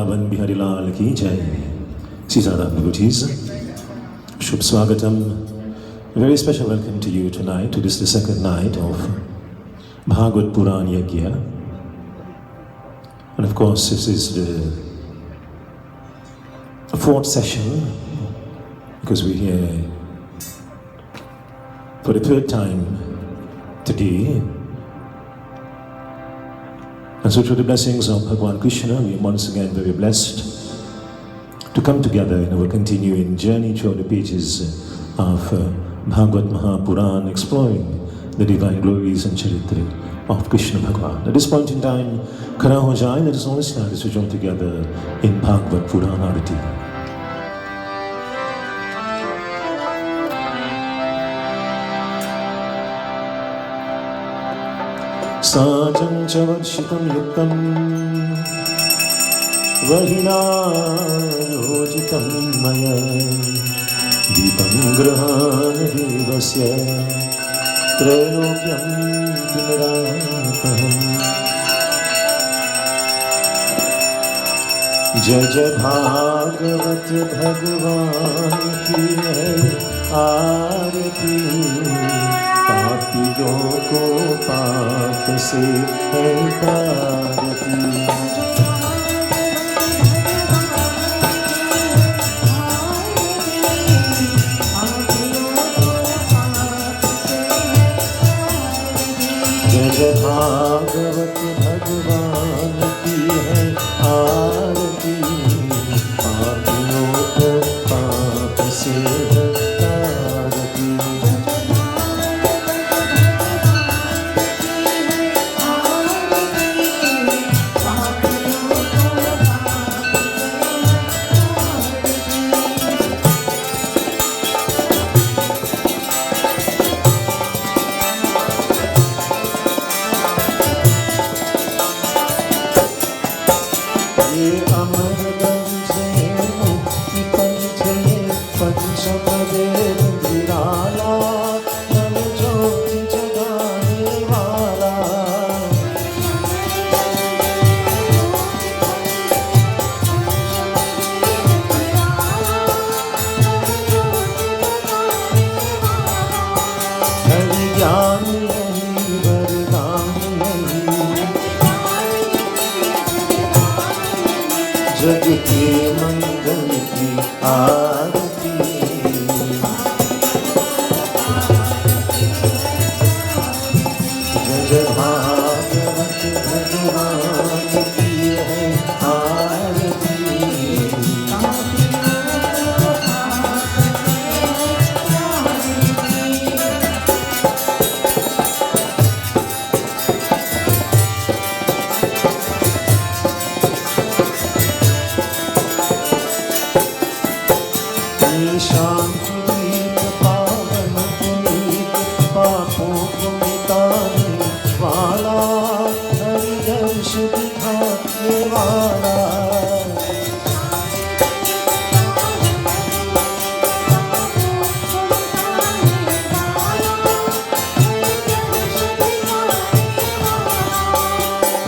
Vrindavan Bihari Lal ki jai. Sitaram devotees. Shubh Swagatam. A very special welcome to you tonight, to this the second night of Bhagwat Puran Yajna. And of course, this is the fourth session, because we're here for the third time today. And so through the blessings of Bhagwan Krishna, we are once again very blessed to come together in our continuing journey through the pages of Bhagwat Mahapuran, exploring the divine glories and charitra of Krishna Bhagwan. At this point in time, Khara ho jaye, let us all start to join together in Bhagwat Puran Arati. Sajam chavarshitam yuktam vahinayojitam maya deepam grahana devasya trailokyam timrataham. Jai Jai Bhagwat Bhagwan ki hai आरती, पापियों को पाप से है तारती। जय जय भागवत भगवान की है आरती, पापियों को पाप से है जग के मंगल की आरती। जय जय भागवत भगवान की है आरती। शांति पावन पुनीत पापों को मिटाने वाला, हरि यश दिखाने वाला।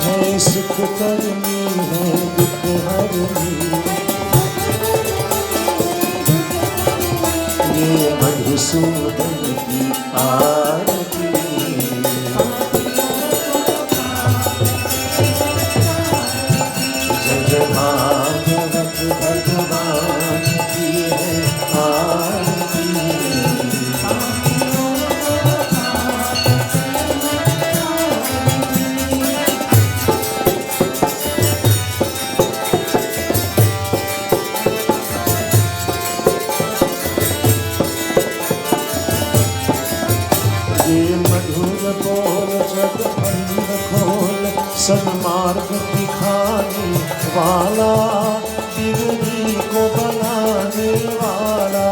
है सुख करनी है दुख हरनी, मधुसूदन की आरती। जय जय भागवत भगवान की है आरती। मधुर बोल जग बंद खोल, सन्मार्ग दिखाने वाला, बिगड़ी को बनाने वाला।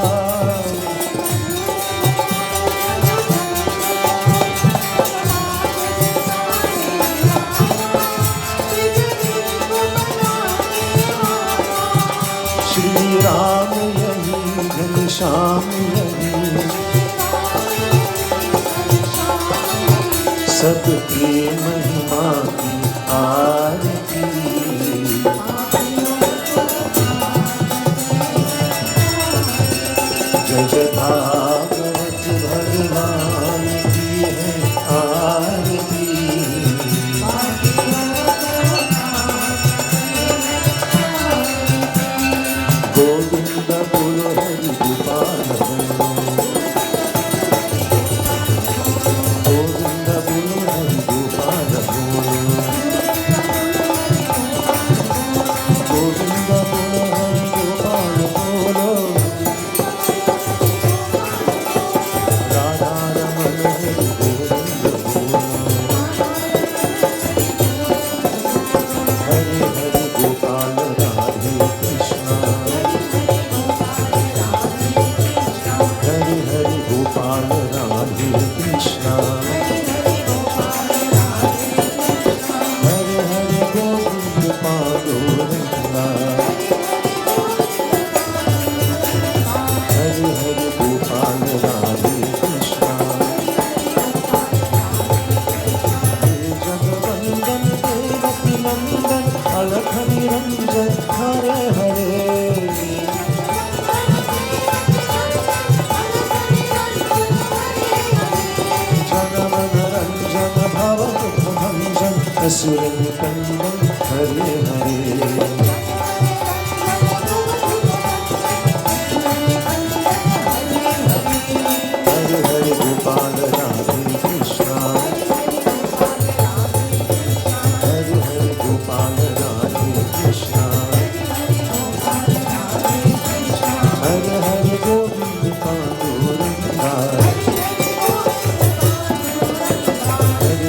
श्री राम यही घनश्याम यही, सबकी महिमा की आरती। Ranjan, Hare Hare. Janamana Ranjan, Bhavadukkha Bhanjan, Asuranikandam, Hare Hare. Gopal Radhe Krishna, Hare Hare Gopal Radhe Krishna, Hare Hare Govinda Panduranga, Hare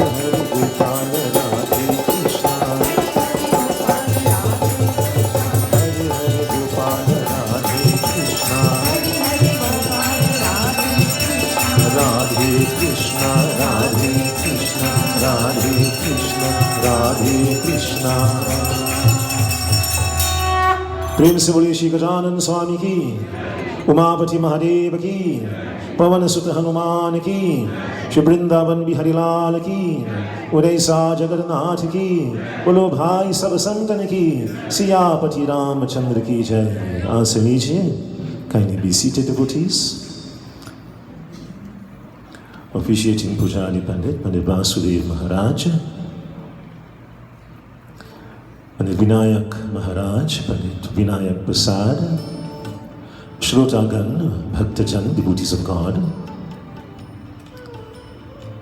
Hare Gopal Radhe Krishna, Hare Hare Gopal Radhe Krishna. Radhe Krishna, Radhe Krishna, Radhe Krishna, Radhe Krishna. प्रेम से बोलिए श्री गजानन स्वामी की, उमापति महादेव की, पवन सुत हनुमान की, श्री वृंदावन बिहारी लाल की, उड़ीसा जगन्नाथ की, बोलो भाई सब संतन की, सियापति रामचंद्र की जय। आसन लीजिए। Kindly be seated, devotees. Officiating Pujari Pandit, Pandit Rajendra Maharaj, Pandit Vinayak Maharaj, Pandit Vinayak Prasad, Shrotagan, Bhaktajan, devotees of God.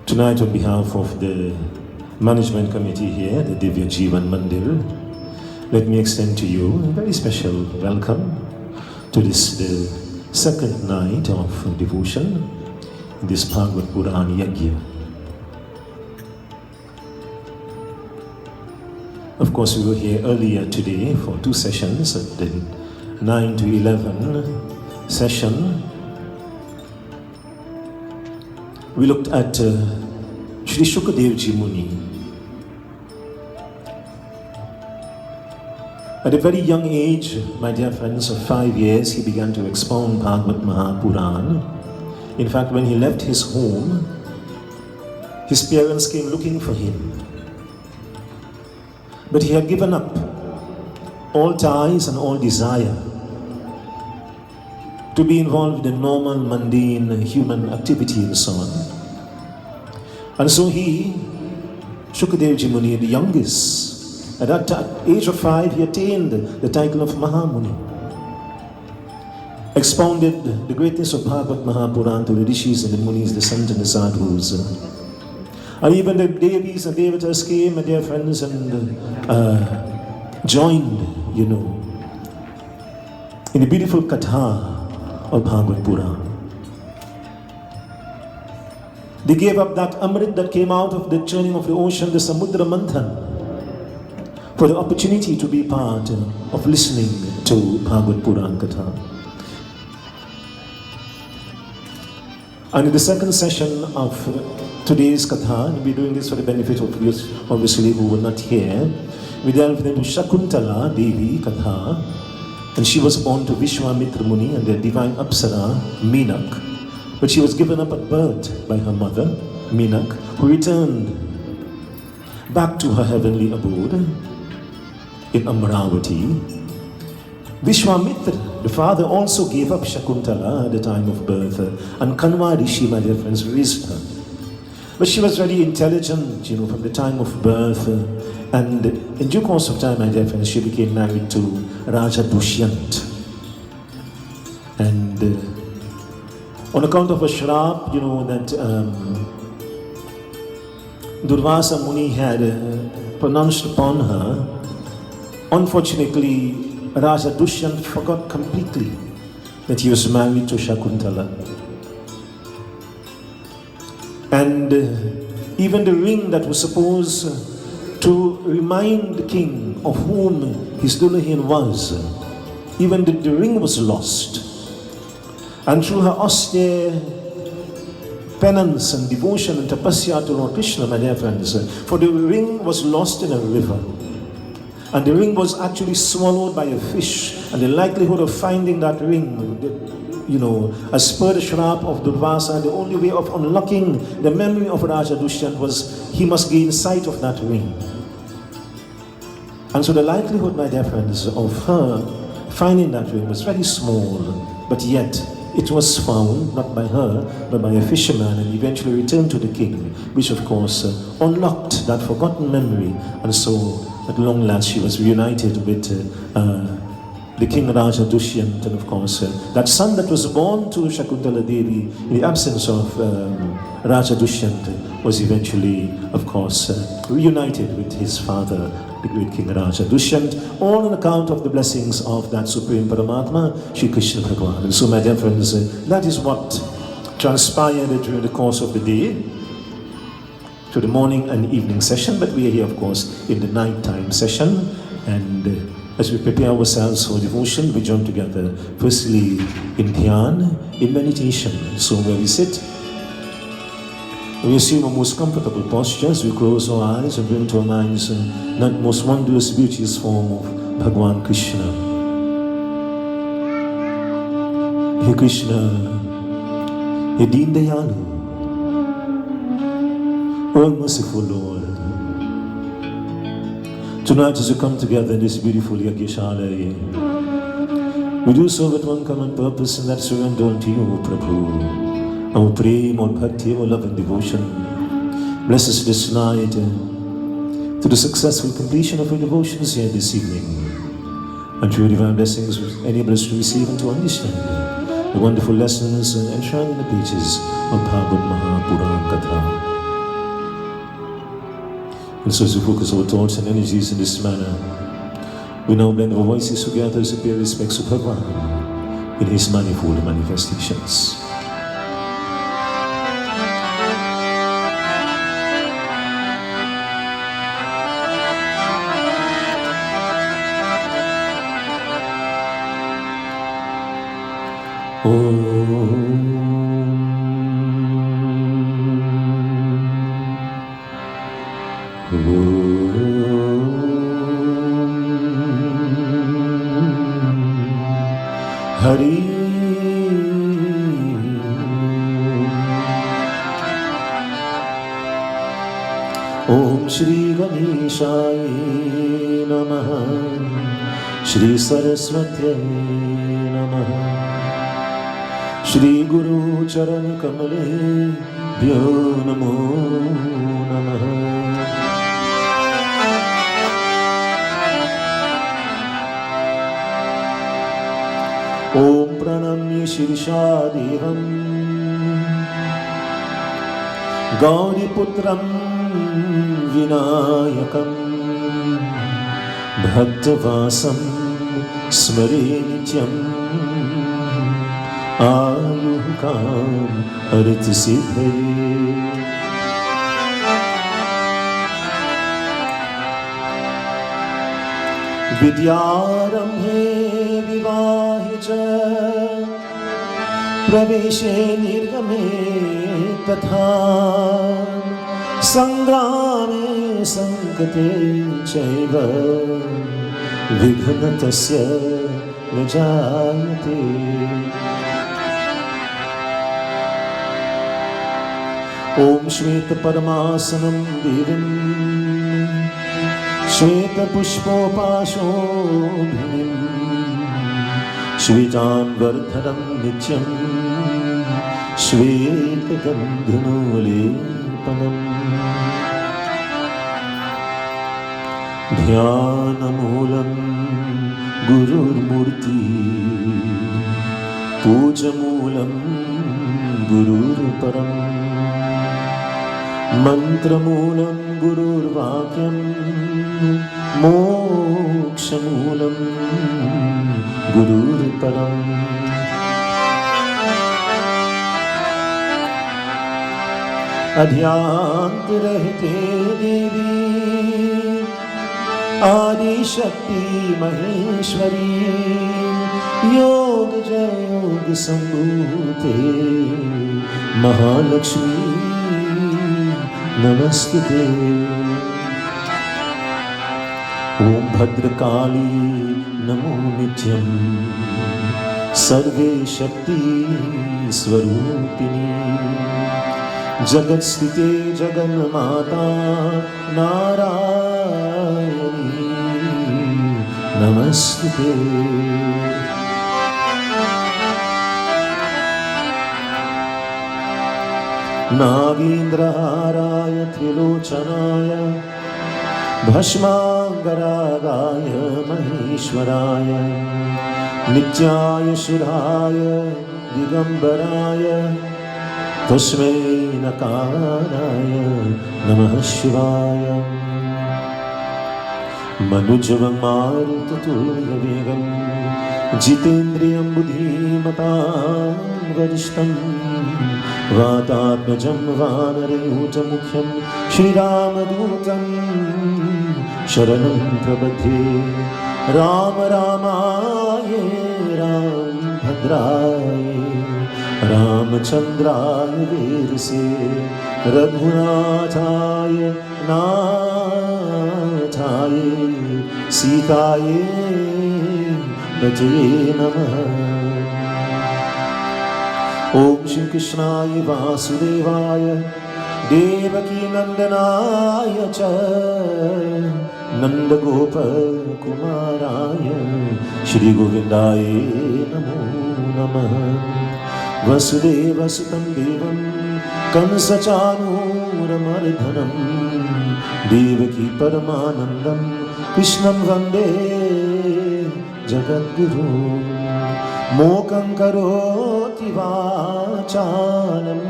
Tonight, on behalf of the management committee here, the Divya Jivan Mandir, let me extend to you a very special welcome to this, the second night of devotion in this Bhagwat Puran Yajna. Of course, we were here earlier today for 2 sessions at the 9 to 11 session. We looked at Sri Shukadev Ji Muni. At a very young age, my dear friends, of 5 years, he began to expound Bhagwat Mahapuran. In fact, when he left his home, his parents came looking for him. But he had given up all ties and all desire to be involved in normal, mundane, human activity and so on. And so he, Shukadev Ji Muni, the youngest, at that age of 5, he attained the title of Mahamuni. Expounded the greatness of Bhagwat Mahapuran to the Rishis and the Munis, the Sants and the Sadhus. And even the Devis and Devatas came, my dear friends, and joined, in the beautiful Katha of Bhagwat Puran. They gave up that Amrit that came out of the churning of the ocean, the Samudra Manthan, for the opportunity to be part of listening to Bhagwat Puran Katha. And in the second session of today's Katha, we'll be doing this for the benefit of those obviously who were not here, we delved into Shakuntala Devi Katha, and she was born to Vishwamitra Muni and the divine Apsara, Menak, but she was given up at birth by her mother, Menak, who returned back to her heavenly abode in Amravati. Vishwamitra, the father, also gave up Shakuntala at the time of birth, and Kanwa Rishi, my dear friends, raised her. But she was very intelligent, from the time of birth, and in due course of time, my dear friends, she became married to Raja Dushyant. And on account of a shrap, that Durvasa Muni had pronounced upon her, unfortunately, Raja Dushyant forgot completely that he was married to Shakuntala. And even the ring that was supposed to remind the king of whom his Dulahin was, even the ring was lost. And through her austere penance and devotion and tapasya to Lord Krishna, my dear friends, for the ring was lost in a river. And the ring was actually swallowed by a fish, and the likelihood of finding that ring, as per the shrap of Durvasa, the only way of unlocking the memory of Raja Dushyant was he must gain sight of that ring. And so the likelihood, my dear friends, of her finding that ring was very small, but yet it was found, not by her, but by a fisherman, and eventually returned to the king, which of course unlocked that forgotten memory. And so, at long last, she was reunited with the king Raja Dushyant, and of course, that son that was born to Shakuntala Devi in the absence of Raja Dushyant was eventually, of course, reunited with his father, the great King Raja Dushyant, all on account of the blessings of that Supreme Paramatma, Shri Krishna Bhagwan. And so, my dear friends, that is what transpired during the course of the day, to the morning and evening session, but we are here, of course, in the nighttime session, and as we prepare ourselves for devotion, we join together, firstly in dhyan, in meditation. So where we sit, we assume a most comfortable posture as we close our eyes and bring to our minds that most wondrous, beauteous form of Bhagwan Krishna. Hey Krishna, Hey Deen Dayalu, all merciful Lord. Tonight as we come together in this beautiful Yagyashala, we do so with one common purpose, and that's surrender unto you, O Prabhu. Our prayers, our bhakti, our love and devotion. Bless us this night to the successful completion of our devotions here this evening. And through your divine blessings, enable us to receive and to understand the wonderful lessons enshrined in the pages of Bhagwat Puran Katha. And so as we focus our thoughts and energies in this manner, we now blend our voices together as we pay respects to Bhagwan in his manifold manifestations. Hari Om Shri Ganeshaya Namaha Shri Saraswati Namaha Shri Guru Charan Kamale Bhyo Namo Namaha Om Pranamya Shirsha Devam Gauri Putram Vinayakam Bhaktavasam Smare Nityam Ayuhkam Arth Siddhe Vidyarambhe Vivahe Cha Praveshe Nirgame Tatha Sangrame Sankate Chaiva Vignatasya Vijayate Om Shveta Paramasanam Devim Shveta Pushpopashobhim Shvetan Vardhanam Nityam Shveta Gandhanolepanam Dhyanamulam Gurur Murti Pujamulam Gurur Param Mantramulam Gurur Vakyam Mokshamulam Gurur Param Adhyant Rahte Devi Adi Shakti Maheshwari Yog Jayog Sambhute Mahalakshmi Namaste Om Bhadrakali Namo Nityam Sarve Shakti Swarupini Jagat Sthite Jagan Mata Narayani Namastute. Nagendraharaya Trilochanaya Bhashmangaragaya Maheshwaraya Nityaya Shudhaya Digambaraya Tasmai Nakaraya Namah Shivaya Manujvam Marutulya Vegam Jitendriyam Buddhimatam Varishtam Vatatmajam Vanarayutamukhyam Shri Ramadutam Sharanam Prabhadhe Rama Ramaye Ram Bhadraye Ramachandraya Virse Raghunathaye Nathaye Sitaye Bhajaye Namah. Om Shri Krishnaya Vasudevaya Devaki Nandanaya Cha Nanda Gopa Kumaraya Shri Govindaya Namo Namah. Vasudeva Sutam Devam Kansachanuramardanam Devaki Paramanandam Krishnam Vande Jagadguru Mokam Karoti Vachalam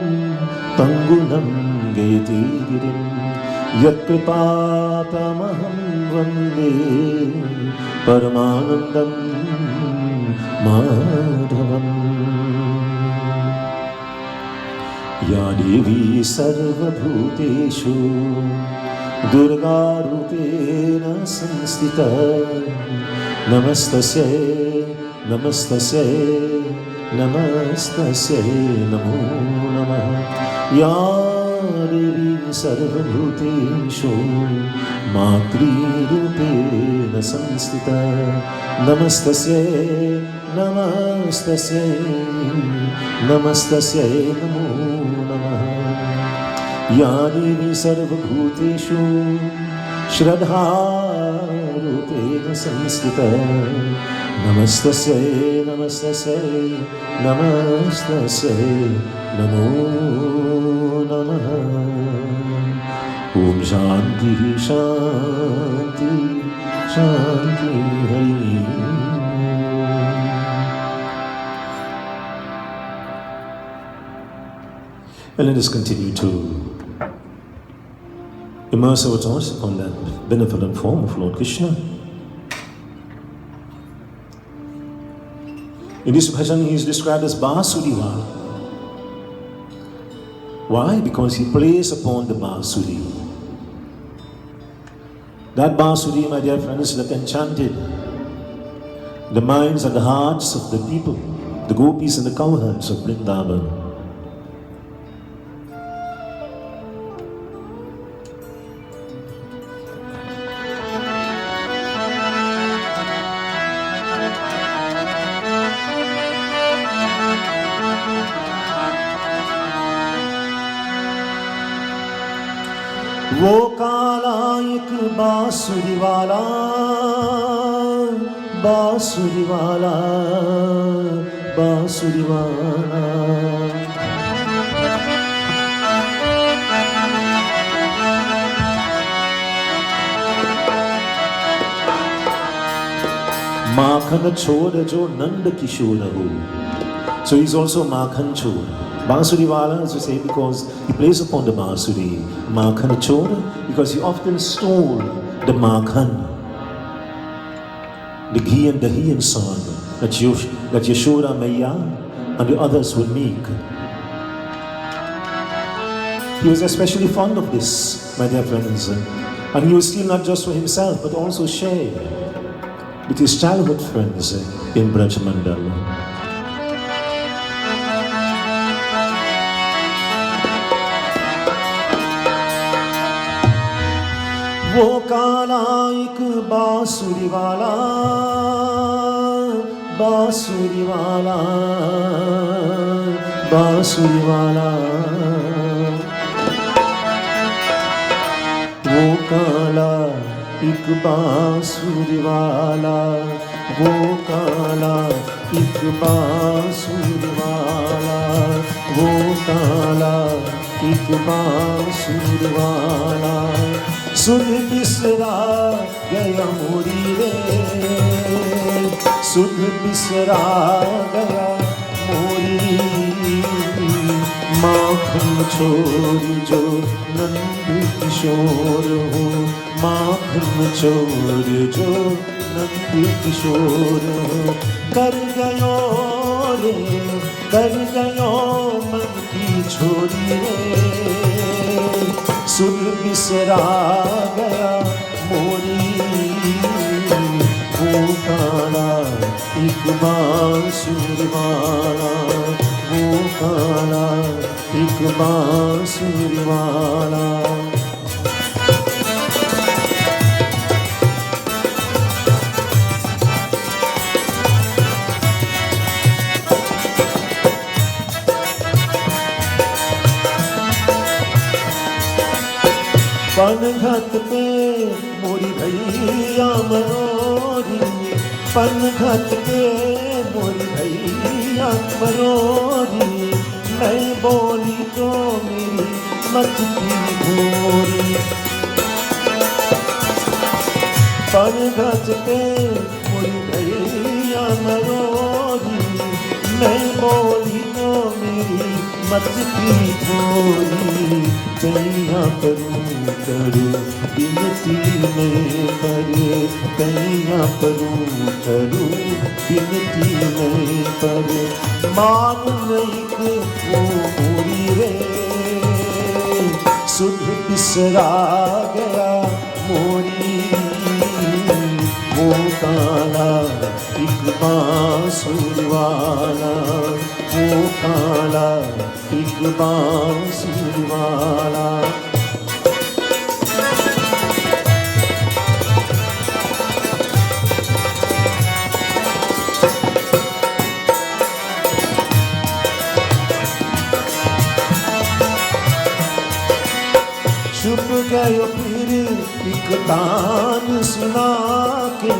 Pangunam Gayati Girim Yatkripātamaham Vande Paramanandam Madhavam. Ya Devi Sarvabhuteshu Durga Rupena Samstita Namastasya Namastasya Namastasya Namo Namah. Ya Devi Sarvabhuteshu Matri Rupena Samstita Namastasya Namastasya Namastasya Namo Namah. Ya Devi Sarvabhuteshu Shraddha Rupena Samstita Namastasya Namastasya Namastasya Namo Namah. Om Shanti Shanti Shanti Hari. And let us continue to immerse our thoughts upon that benevolent form of Lord Krishna. In this bhajan, he is described as Basuriwala. Why? Because he plays upon the Basuri. That Basuri, my dear friends, that enchanted the minds and the hearts of the people, the gopis and the cowherds of Vrindavan. वो काला एक बांसुरी वाला, बांसुरी वाला, बांसुरी वाला। माखन छोड़ जो नंद किशोर हो, so he's also Makhan Chor. Bansuri Wala, as we say, because he plays upon the Bansuri. Makhan Chor, because he often stole the Makhan, the ghee and dahi and so on, that Yashoda Maiya and the others would make. He was especially fond of this, my dear friends. And he was steal not just for himself, but also share with his childhood friends in Braj Mandal. वो काला एक बांसुरी वाला, बांसुरी वाला, बांसुरी वाला। वो काला एक बांसुरी वाला, वो काला एक बांसुरी वाला, वो काला एक बांसुरी वाला। सुन बिसरा गया मोरी रे, सुन बिसरा गया मोरी, माखन छोर जो नंद किशोर हो, माखन छोर जो नंद किशोर हो। कर गयो रे, कर गयो मन की छोरी रे, सुन बिसरा गया मोरी, वो काला एक बांसुरी वाला, वो काला एक बांसुरी वाला। पनघट पे मोरी भैया मरोरी, पनघट पे मोरी भैया मरोरी, मैं बोली तो मेरी मटकी भोरी। पनघट पे मोरी भैया मरोरी, मैं बोली तो मेरी मटकी भोरी। कैया करूं करूं बिनती मैं करे, कैया करूं करूं बिनती मैं करे, मान नहीं को वो मोरी रे, सुध बिसरा गया मोरी, वो काला एक बांसुरी वाला, वो काला एक बांसुरी वाला। छुप गयो फिर एक तान सुना के,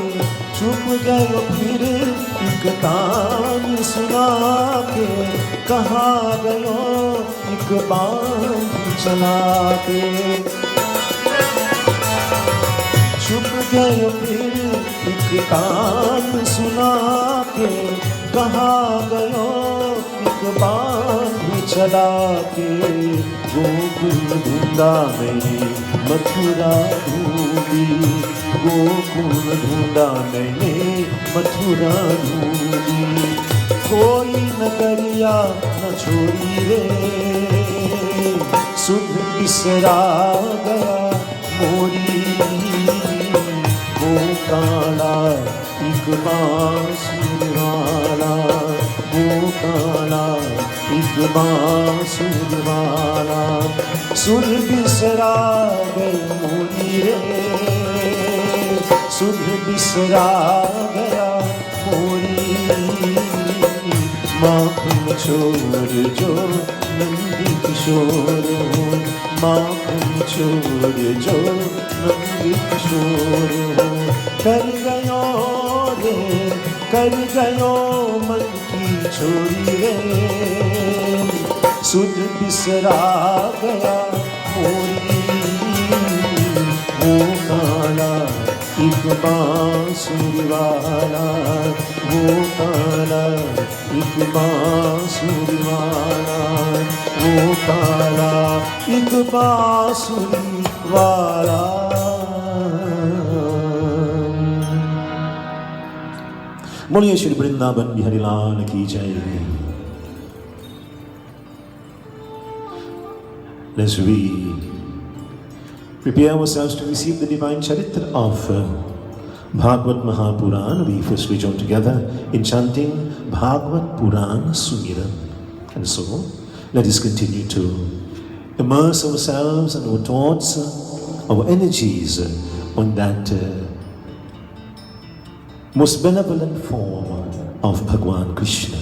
छुप गयो फिर एक तान सुना के, कहाँ गयो एक बांध चला के। छुप गयो फिर एक तान सुना के, कहाँ गयो एक बांध चला के। गोकुल ढूंढा मैंने मथुरा ढूंढी, गोकुल ढूंढा मैंने मथुरा ढूंढी, कोई नगरिया न छोड़ी रे, सुध बिसरा गया मोरी, वो काला एक बांसुरी वाला, वो काला एक बांसुरी वाला। सुध बिसरा गया मोरी रे, सुध बिसरा गया मोरी, माखन छोर जो नंदी किशोर हो, माखन छोर जो नंदी किशोर हो। कर गयो रे, कर गयो मन की छोरी रे, सुध बिसरा गया मोरी, वो काला एक बांसुरी वाला, वो काला एक बांसुरी वाला, वो काला एक बांसुरी वाला। बोलिए श्री वृंदावन बिहारी लाल की जय। Let's prepare ourselves to receive the divine charitra of Bhagwat Mahapuran. We firstly join together in chanting Bhagwat Puran Sumira. And so, let us continue to immerse ourselves and our thoughts, our energies on that most benevolent form of Bhagwan Krishna.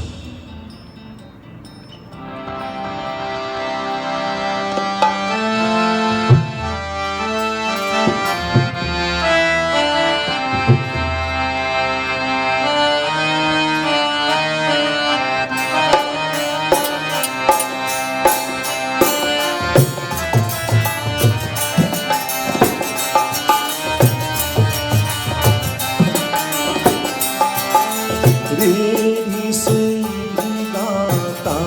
Ridhi सिद्धि दाता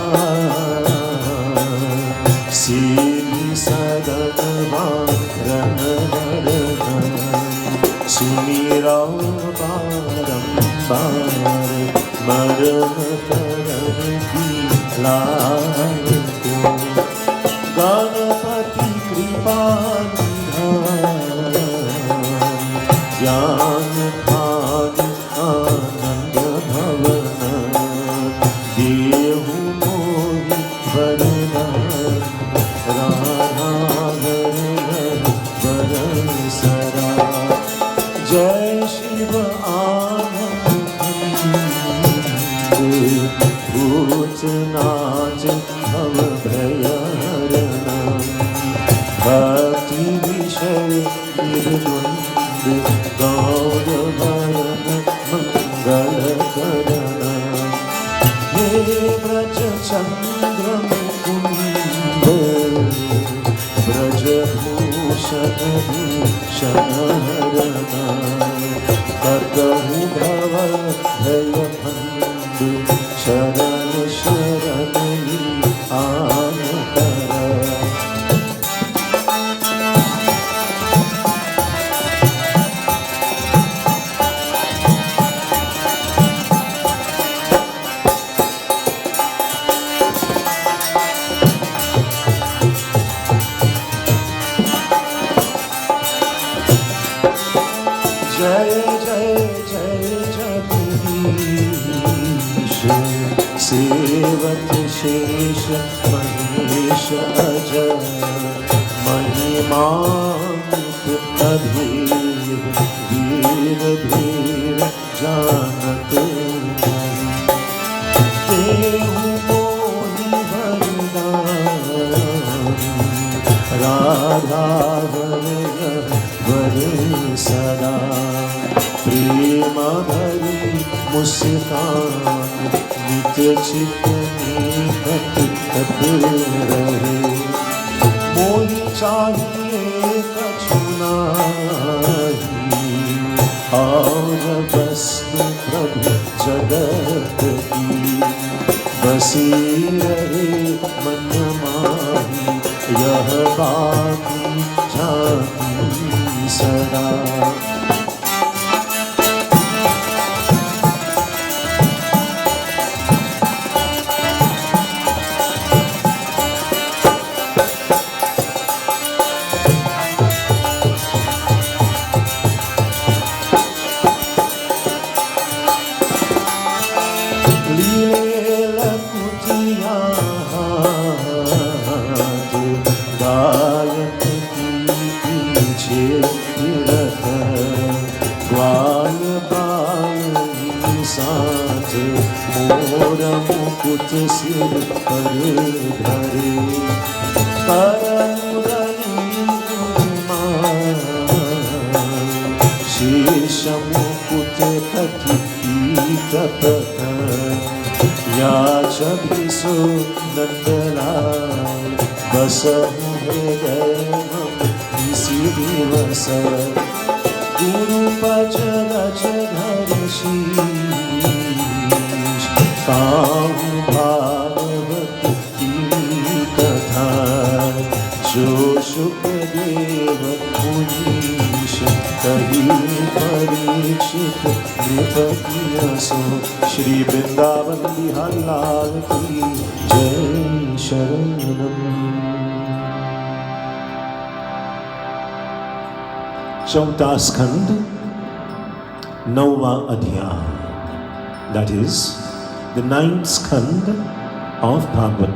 सिद्धि सदन वारण सुमिरा बारंबार मरम करम की लाल को गणपति कृपा निधान ज्ञान खान आनंद भवन देहु मोहि वरदान राधा बरसरा जय शिव आनंद भूतनाथ भव भयहरण भक्ति विषय निर्द्वंद गौर भरण मंगल करण हे व्रज चंद्र मुकुंद ब्रजभूषण भूषण कतहु भव भय भंग शरण शरण आन कर जय जय जय जगदीश सेवत शेष महेश अजय महिमान्वित अधीर वीर धीर जानत नहीं देहु मोहि वरदान राधा वर सदा प्रेम भरी मुस्कान नित्य चित निकट कट रहे मोहि चाहिए कछु नाही और वस्तु प्रभु जगत की बसी रहे मन माही यह बाकी झांकी सदा मुकुट सिर पर धरे शेष मुकुट कटि पीत या छवि सो नंदलाल बसहु हृदय इसी दिवस गुरु पच रच धर शीश काहू भागवत की कथा जो सुखदेव मुनीश कही परीक्षित नृपति सो श्री वृंदावन बिहारी लाल की जय शरणम। चौथा स्कंद नौवा अध्याय, that is the ninth skand of Bhagwat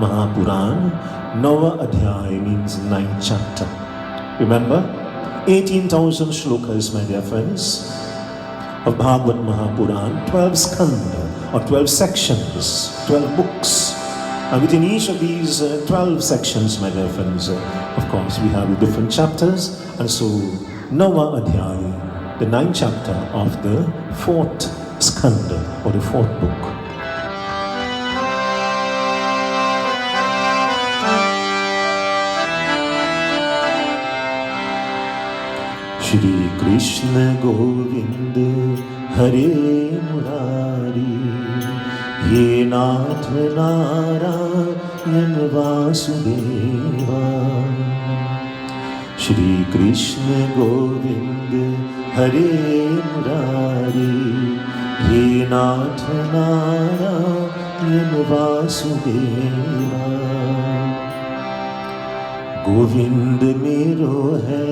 Mahapuran. Nava Adhyaya means ninth chapter. Remember, 18,000 shlokas, my dear friends, of Bhagwat Mahapuran, 12 skanda or 12 sections, 12 books. And within each of these 12 sections, my dear friends, of course, we have the different chapters. And so, Nava Adhyaya, the ninth chapter of the fourth skanda or the fourth book. Shri Krishna Govind Hare Murari हे नाथ नारायण वासुदेवा। श्री कृष्ण गोविंद हरे मुरारी, हे नाथ नारायण वासुदेवा। गोविंद मेरो है,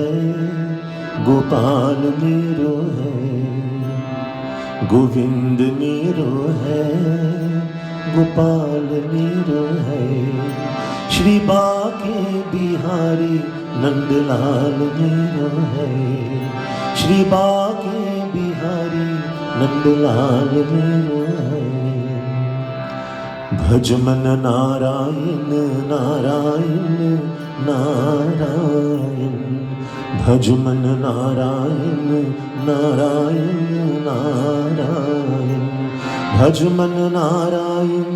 गोपाल मेरो है, गोविंद मेरो है, गोपाल मेरो है। श्री बाके बिहारी नंदलाल मेरो है, श्री बाके बिहारी नंदलाल मेरो है। भज मन नारायण नारायण नारायण, भज मन नारायण नारायण नारायण, भज मन नारायण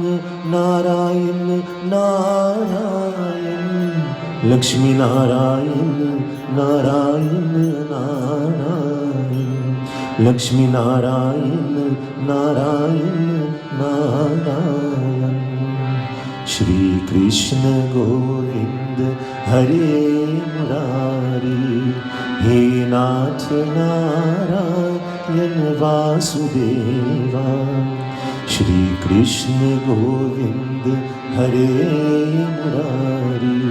नारायण नारायण। लक्ष्मी नारायण नारायण नारायण, लक्ष्मी नारायण नारायण नारायण। श्री कृष्ण गोविंद हरे मुरारी, हे नाथ नारायण वासुदेवा। श्री कृष्ण गोविंद हरे मुरारी,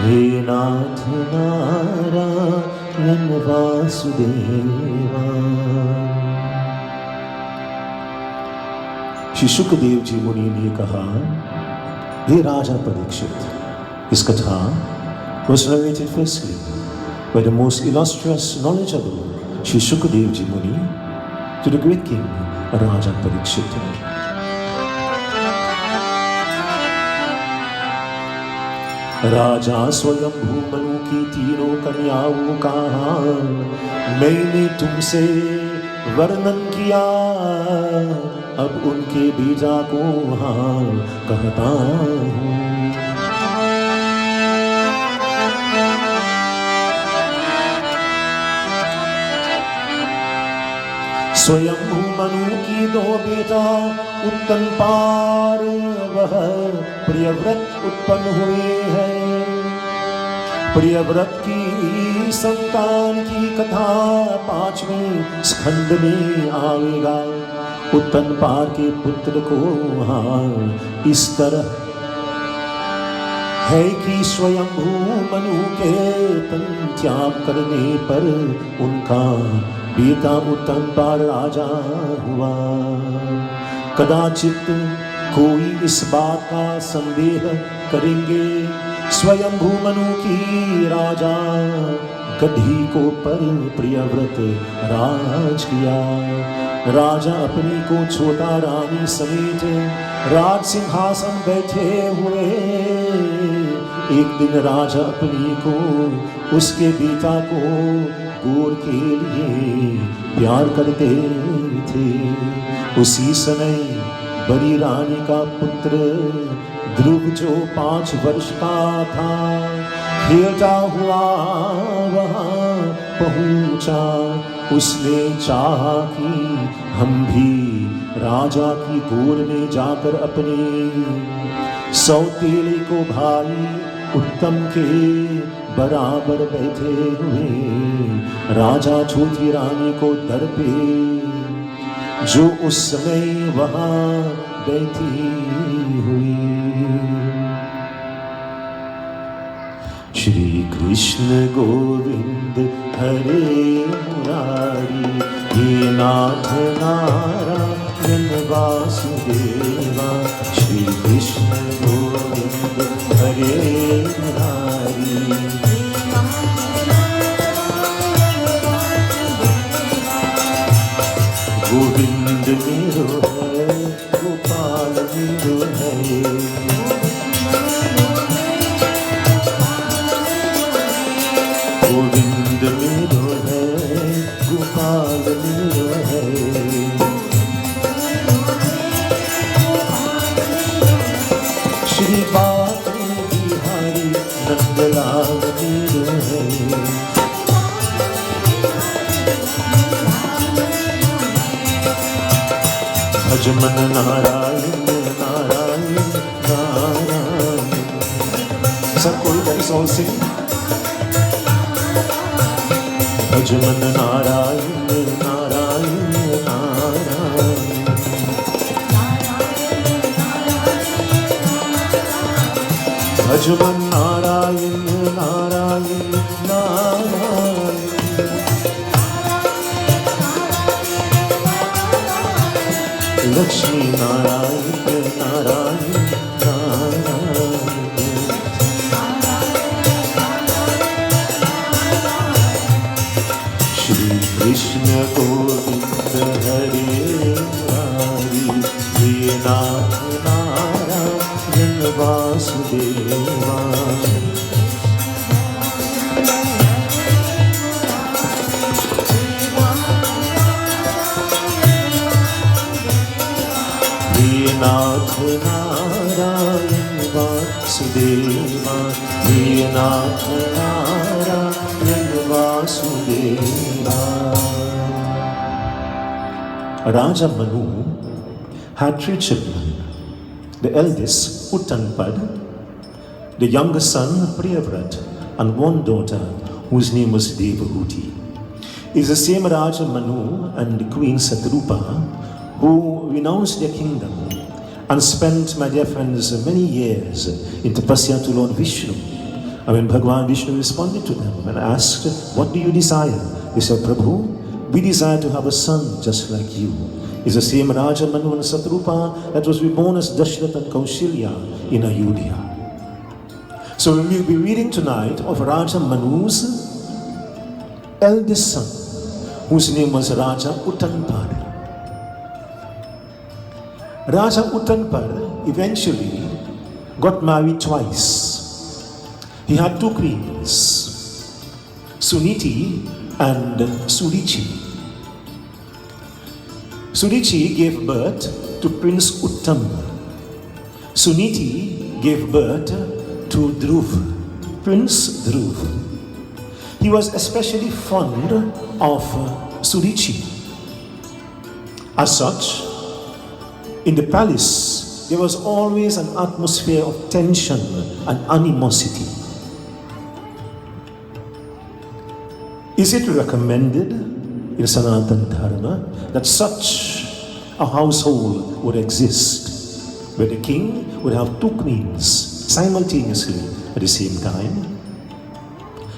हे नाथ नारायण वासुदेवा। श्री सुखदेव जी मुनि ने कहा, हे राजा Parikshit, this katha was narrated firstly by the most illustrious, knowledgeable Shri Sukadev Ji Muni to the great king Raja Parikshit. राजा स्वयंभू मनु की तीनों कन्याओं का मैंने तुमसे वर्णन किया, अब उनके बीजा को हाँ कहता हूँ। स्वयंभू मनु की दो बेटा उत्तम पार वह प्रियव्रत उत्पन्न हुए हैं। प्रियव्रत की संतान की कथा 5वें स्कंद में आवेगा। उत्तम पार के पुत्र को हाँ इस तरह है कि स्वयंभू मनु के तन त्याग करने पर उनका बेटा उत्तम पार राजा हुआ। कदाचित कोई इस बात का संदेह करेंगे, स्वयंभू मनु की राजा गधी को पर प्रियव्रत राज किया। राजा अपनी को छोटा रानी समेत राज सिंहासन बैठे हुए। एक दिन राजा अपनी को उसके बेटा को गोर के लिए प्यार करते थे। उसी समय बड़ी रानी का पुत्र ध्रुव जो 5 वर्ष का था खेलता हुआ वहाँ पहुँचा। उसने चाहा कि हम भी राजा की गोद में जाकर अपने सौतेले को भाई उत्तम के बराबर बैठे हुए राजा छोटी रानी को दर पे जो उस समय वहाँ बैठी हुई। श्री कृष्ण गोविंद हरे मुरारी, हे नाथ नारायण वासुदेवा। श्री कृष्ण गोविंद हरे मुरारी, गोविंद मेरो है, गोपाल मेरो है। गोविंद मेरो है, गोपाल मेरो है। श्री बाके बिहारी नंदलाल मेरो है। भज मन Narayan all sing. Bhajman Narayan, Narayan, Narayan. Bhajman Narayan, Narayan, Narayan. Lakshmi Narayan, Narayan, Narayan. Shri Krishna Govinda Hare Hari, Nath Narayan Vasudeva. Nath Narayan Vasudeva, Nath Narayan Vasudeva. Raja Manu had 3 children. The eldest, Uttanpad, the younger son, Priyavrat, and 1 daughter whose name was Devahuti. It is the same Raja Manu and the Queen Satrupa who renounced their kingdom and spent, my dear friends, many years in tapasya to Lord Vishnu. And when Bhagwan Vishnu responded to them and asked, "What do you desire?" They said, "Prabhu, we desire to have a son just like you." It's the same Raja Manu and Satrupa that was reborn as Dashrath and Kaushilya in Ayodhya. So we will be reading tonight of Raja Manu's eldest son, whose name was Raja Uttanpad. Raja Uttanpad eventually got married twice. He had 2 queens, Suniti and Surichi. Surichi gave birth to Prince Uttam. Suniti gave birth to Dhruv, Prince Dhruv. He was especially fond of Surichi. As such, in the palace, there was always an atmosphere of tension and animosity. Is it recommended in Sanatana Dharma that such a household would exist, where the king would have 2 queens simultaneously at the same time?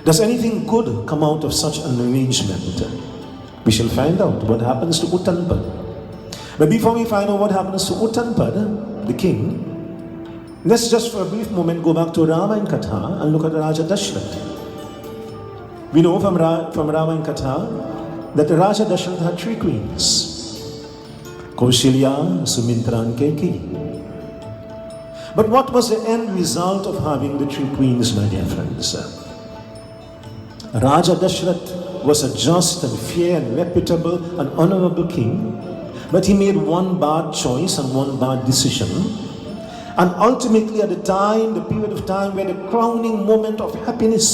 Does anything good come out of such an arrangement? We shall find out what happens to Uttanpad. But before we find out what happens to Uttanpad, the king, let's just for a brief moment go back to Ramayana Katha and look at Raja Dashrath. We know from Ramayana Katha that the Raja Dashrath had 3 queens, Kaushilya, Sumitra and Kaikeyi. But what was the end result of having the 3 queens, my dear friends? Raja Dashrath was a just and fair and reputable and honorable king, but he made 1 bad choice and 1 bad decision. And ultimately at the period of time where the crowning moment of happiness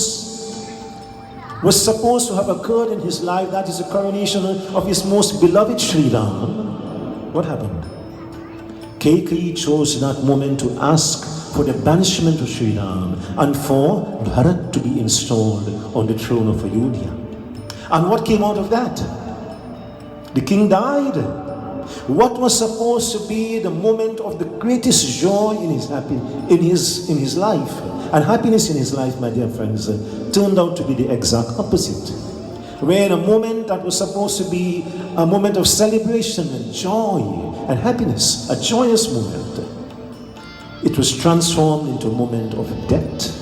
was supposed to have occurred in his life, that is the coronation of his most beloved Sri Ram, what happened? Kaikeyi chose that moment to ask for the banishment of Sri Ram and for Bharat to be installed on the throne of Ayodhya. And what came out of that? The king died. What was supposed to be the moment of the greatest joy in his life and happiness in his life, my dear friends, turned out to be the exact opposite. Where a moment that was supposed to be a moment of celebration and joy and happiness, a joyous moment, it was transformed into a moment of death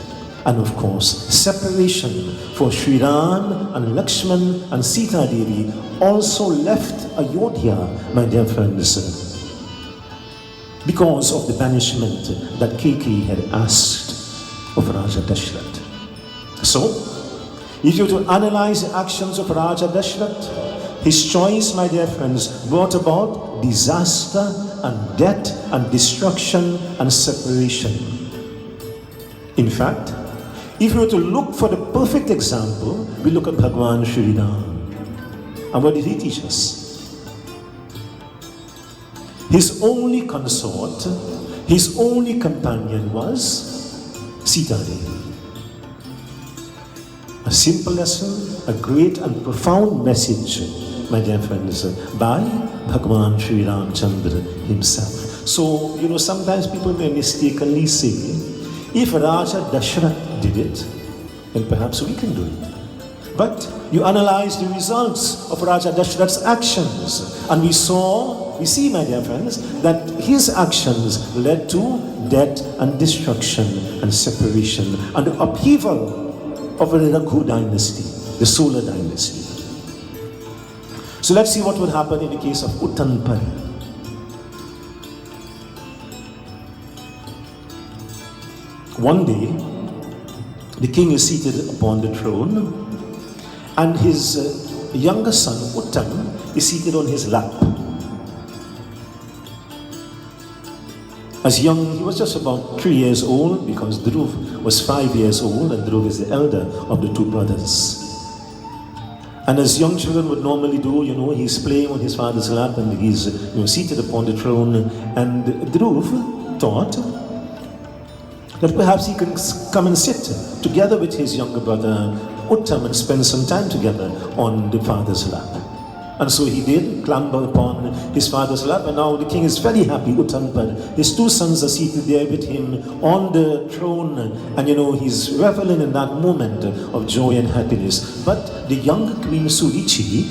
and, of course, separation. For Sri Ram and Lakshman and Sita Devi also left Ayodhya, my dear friends, because of the banishment that Kaikeyi had asked of Raja Dashrath. So, if you were to analyze the actions of Raja Dashrath, his choice, my dear friends, brought about disaster and death and destruction and separation. In fact, if we were to look for the perfect example, we look at Bhagwan Sri Ram. And what did he teach us? His only consort, his only companion was Sita Devi. A simple lesson, a great and profound message, my dear friends, by Bhagwan Sri Ramchandra himself. So, sometimes people may mistakenly say, if Raja Dashrath did it, then perhaps we can do it. But you analyze the results of Raja Dashrath's actions, and we see, my dear friends, that his actions led to death and destruction and separation and the upheaval of the Raghu dynasty, the Solar dynasty. So let's see what would happen in the case of Uttanpad. One day, the king is seated upon the throne, and his younger son, Uttam, is seated on his lap. As young, he was just about 3 years old, because Dhruv was 5 years old, and Dhruv is the elder of the two brothers. And as young children would normally do, he's playing on his father's lap, and he's seated upon the throne. And Dhruv thought that perhaps he can come and sit together with his younger brother Uttam and spend some time together on the father's lap. And so he did, clamber upon his father's lap, and now the king is very happy, Uttanpad. His two sons are seated there with him on the throne, and he's reveling in that moment of joy and happiness. But the younger queen Surichi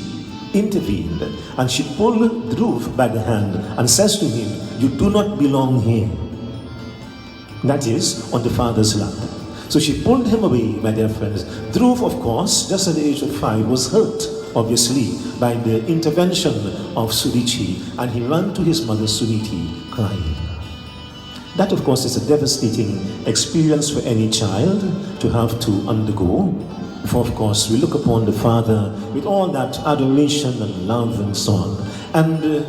intervened, and she pulled Dhruv by the hand and says to him, "You do not belong here." That is, on the father's lap. So she pulled him away, my dear friends. Dhruv, of course, just at the age of 5, was hurt, obviously, by the intervention of Surichi, and he ran to his mother Suniti, crying. That, of course, is a devastating experience for any child to have to undergo. For, of course, we look upon the father with all that adoration and love and so on. And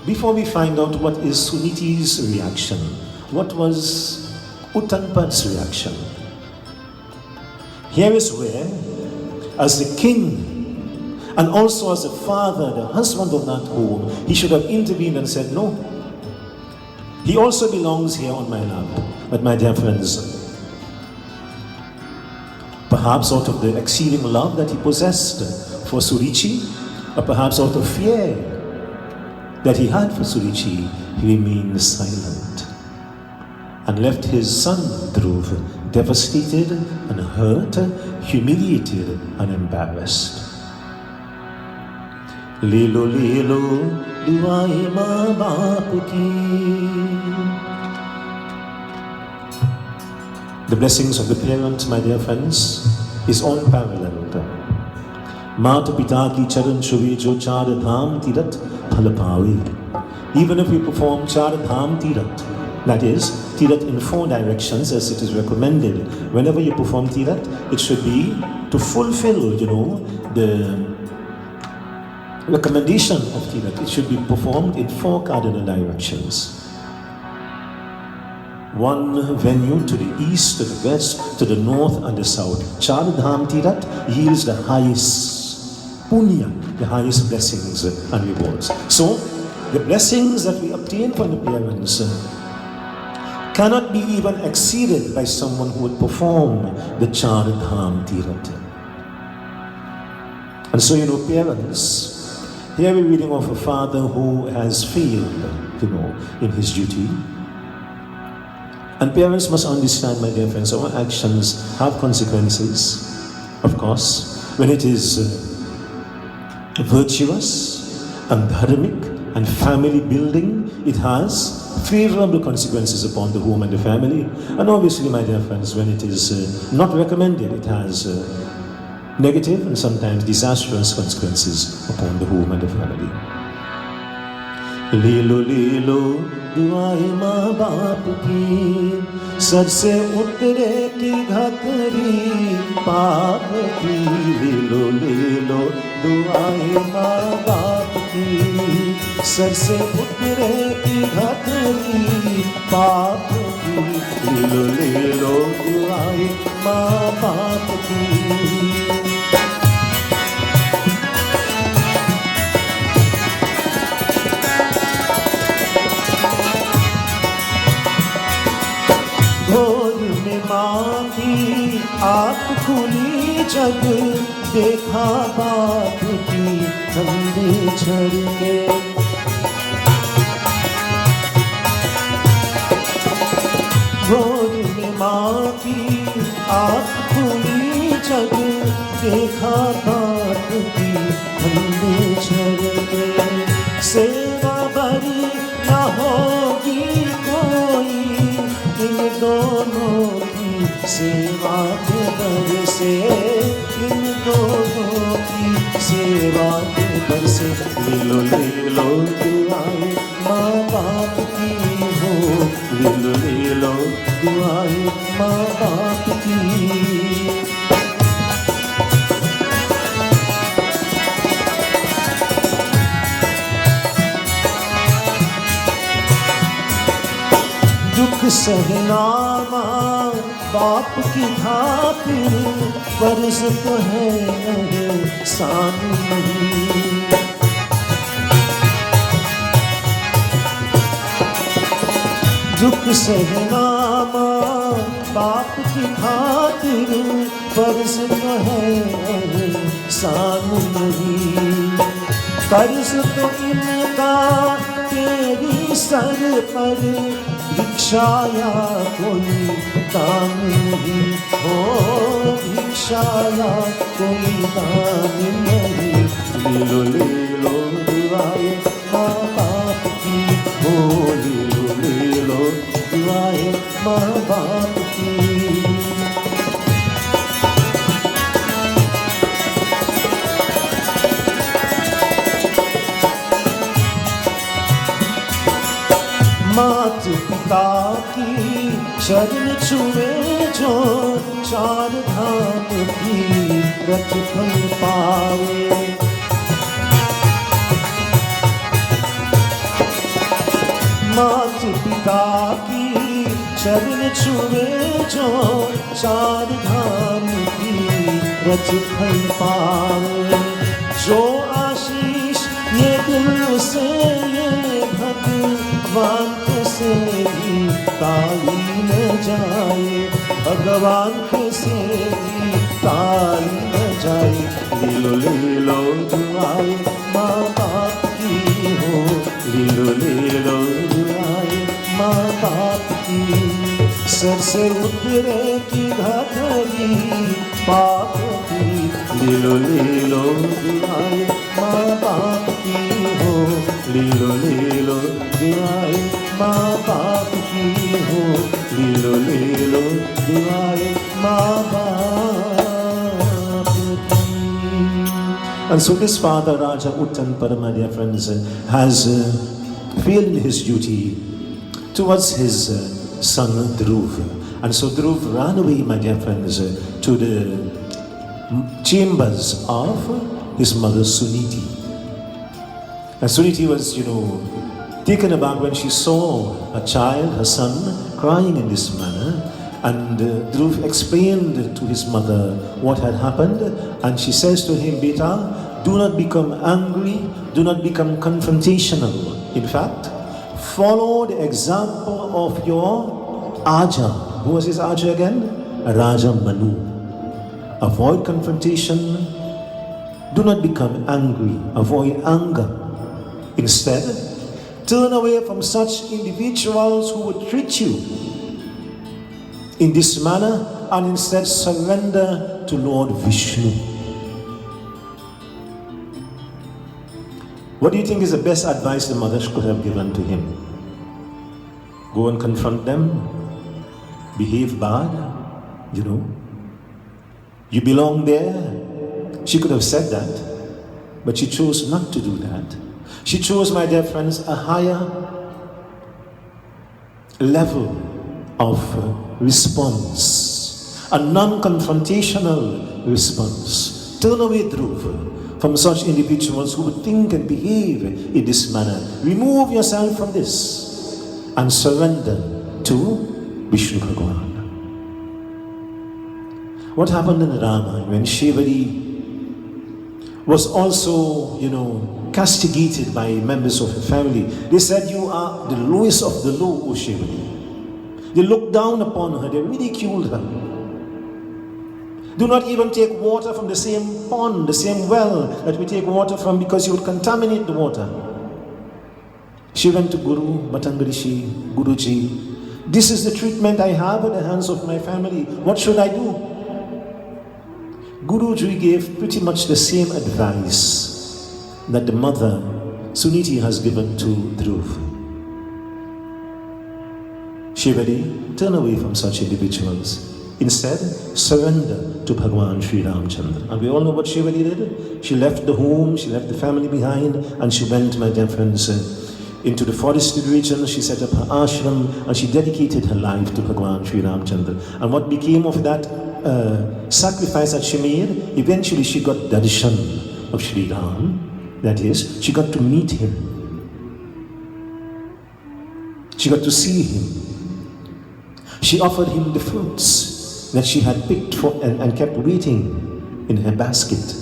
before we find out what is Suniti's reaction, what was Uttanpad's reaction? Here is where, as the king, and also as the father, the husband of that home, he should have intervened and said, "No, he also belongs here on my lap." But my dear friends, perhaps out of the exceeding love that he possessed for Surichi, or perhaps out of fear that he had for Surichi, he remained silent and left his son Dhruv devastated and hurt, humiliated and embarrassed. Lelo lelo duaye maa baap ki. The blessings of the parent, my dear friends, is unparalleled. Mata pita ki charan chuve jo char dham tirat phal paave. Even if we perform char dham tirat, that is, tirat in 4 directions, as it is recommended. Whenever you perform tirat, it should be to fulfill, the recommendation of tirat. It should be performed in 4 cardinal directions. 1 venue to the east, to the west, to the north and the south. Char Dham Tirat yields the highest punya, the highest blessings and rewards. So, the blessings that we obtain from the parents cannot be even exceeded by someone who would perform the Char Dham Tirat. And so, parents, here we're reading of a father who has failed, in his duty. And parents must understand, my dear friends, our actions have consequences. Of course, when it is virtuous and dharmic and family building, it has favorable consequences upon the home and the family. And obviously, my dear friends, when it is not recommended, it has negative and sometimes disastrous consequences upon the home and the family. Lelo lelo दुआएं माँ बाप की sir से उतरे की घकरी पाप की ले लो दुआएं माँ बाप की सर से उतरे की घकरी पाप की ले लो दुआएं माँ बाप की माँ की आँख खुली जग देखा बाप की कंधे चढ़ के। भोर में माँ की आँख खुली जग देखा बाप की कंधे चढ़ के। सेवा बड़ी न होगी कोई इन दोनों की सेवा के दर से, इन दोनों की सेवा के दर से। ले लो दुआएं माँ बाप की हो, ले लो दुआएं माँ बाप की। दुख सहना माँ बाप की खातिर फर्ज तो है एहसान नहीं। दुख सहना माँ बाप की खातिर फर्ज तो है एहसान नहीं। कर्ज तो इनका तेरी सर पर भिक्षा या कोई दान नहीं हो, भिक्षा या कोई दान नहीं। ले लो दुआएं माँ बाप की हो, ले लो दुआएं माँ बाप की। मात पिता की शरण छुए जो चार धाम की रथ फल पावे। मात पिता की शरण छुए जो चार धाम की रथ फल पावे। जो आशीष ये दिल से ये भगवान से भी ताली न जाए, भगवान से भी ताली न जाए। ले लो दुआएं माँ बाप की हो, ले लो दुआएं माँ बाप की। सर से उतरे की घड़ी पाप की, ले लो दुआएं माँ बाप की हो, ले लो दुआएं माँ बाप की हो, ले लो दुआएं माँ बाप की। And so this father, Raja Uttanpara, my dear friends, has failed his duty towards his son Dhruv. And so Dhruv ran away, my dear friends, to the chambers of his mother Suniti. And Suniti was, taken aback when she saw a child, her son, crying in this manner. And Dhruv explained to his mother what had happened. And she says to him, Beta, do not become angry, do not become confrontational. In fact, follow the example of your Aja. Who was his Aja again? Raja Manu. Avoid confrontation. Do not become angry. Avoid anger. Instead, turn away from such individuals who would treat you in this manner and instead surrender to Lord Vishnu. What do you think is the best advice the mother could have given to him? Go and confront them, behave bad, You belong there. She could have said that, but she chose not to do that. She chose, my dear friends, a higher level of response, a non-confrontational response. Turn away, Dhruv, from such individuals who would think and behave in this manner. Remove yourself from this and surrender to Vishnu Bhagwan. What happened in Rama when Shivari was also, castigated by members of her family? They said, you are the lowest of the low, O Shivari. They looked down upon her, they ridiculed her. Do not even take water from the same pond, the same well that we take water from, because you would contaminate the water. She went to Guru, Matangarishi, Guruji. This is the treatment I have at the hands of my family. What should I do? Guruji gave pretty much the same advice that the mother, Suniti, has given to Dhruv. Shivadi, turn away from such individuals. Instead, surrender to Bhagwan Sri Ramchandra. And we all know what Shivadi did. She left the home, she left the family behind, and she went, my dear friends, into the forested region. She set up her ashram, and she dedicated her life to Bhagwan Sri Ramchandra. And what became of that sacrifice that she made? Eventually she got darshan of Sri Ram. That is, she got to meet him. She got to see him. She offered him the fruits that she had picked for and kept waiting in her basket.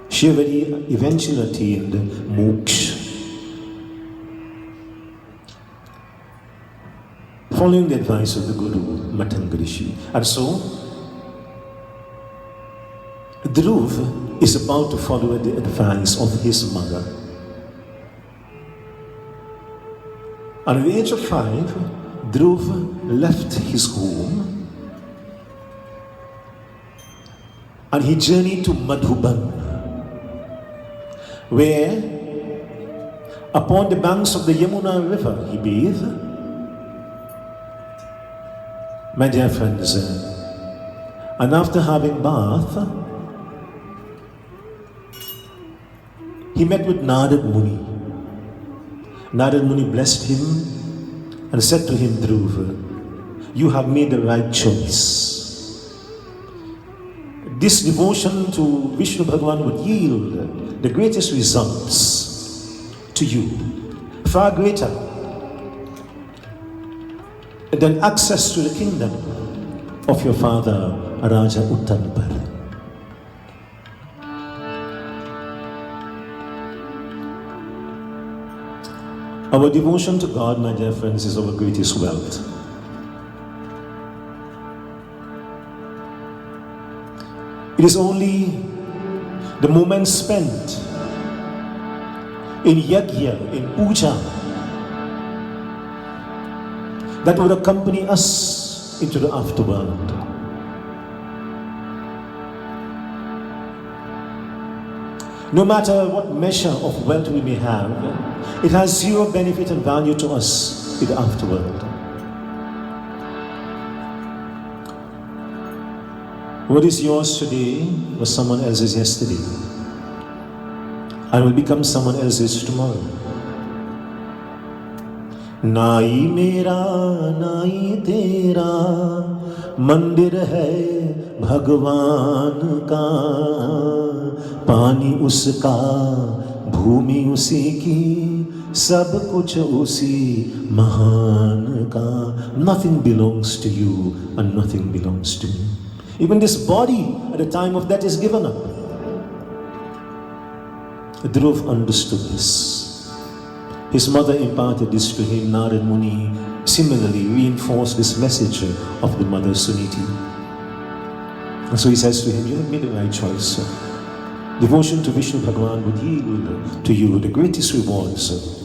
Shivadi eventually attained moksha, following the advice of the Guru, Matangarishi. And so, Dhruv is about to follow the advice of his mother. And at the age of 5, Dhruv left his home and he journeyed to Madhuban, where upon the banks of the Yamuna river he bathed. My dear friends, and after having bath, he met with Narad Muni. Narad Muni blessed him and said to him, Dhruv, you have made the right choice. This devotion to Vishnu Bhagwan would yield the greatest results to you, far greater than access to the kingdom of your father, Raja Uttanpar. Our devotion to God, my dear friends, is our greatest wealth. It is only the moments spent in yajna, in puja, that would accompany us into the afterworld. No matter what measure of wealth we may have, it has zero benefit and value to us in the afterworld. What is yours today was someone else's yesterday, and will become someone else's tomorrow. नाई मेरा नाई तेरा मंदिर है भगवान का, पानी उसका भूमि उसी की, सब कुछ उसी महान का. Nothing belongs to you and nothing belongs to me. Even this body at the time of death is given up. Dhruv understood this. His mother imparted this to him. Narad Muni similarly reinforced this message of the mother Suniti. And so he says to him, you have made the right choice, sir. Devotion to Vishnu Bhagwan would yield to you the greatest rewards.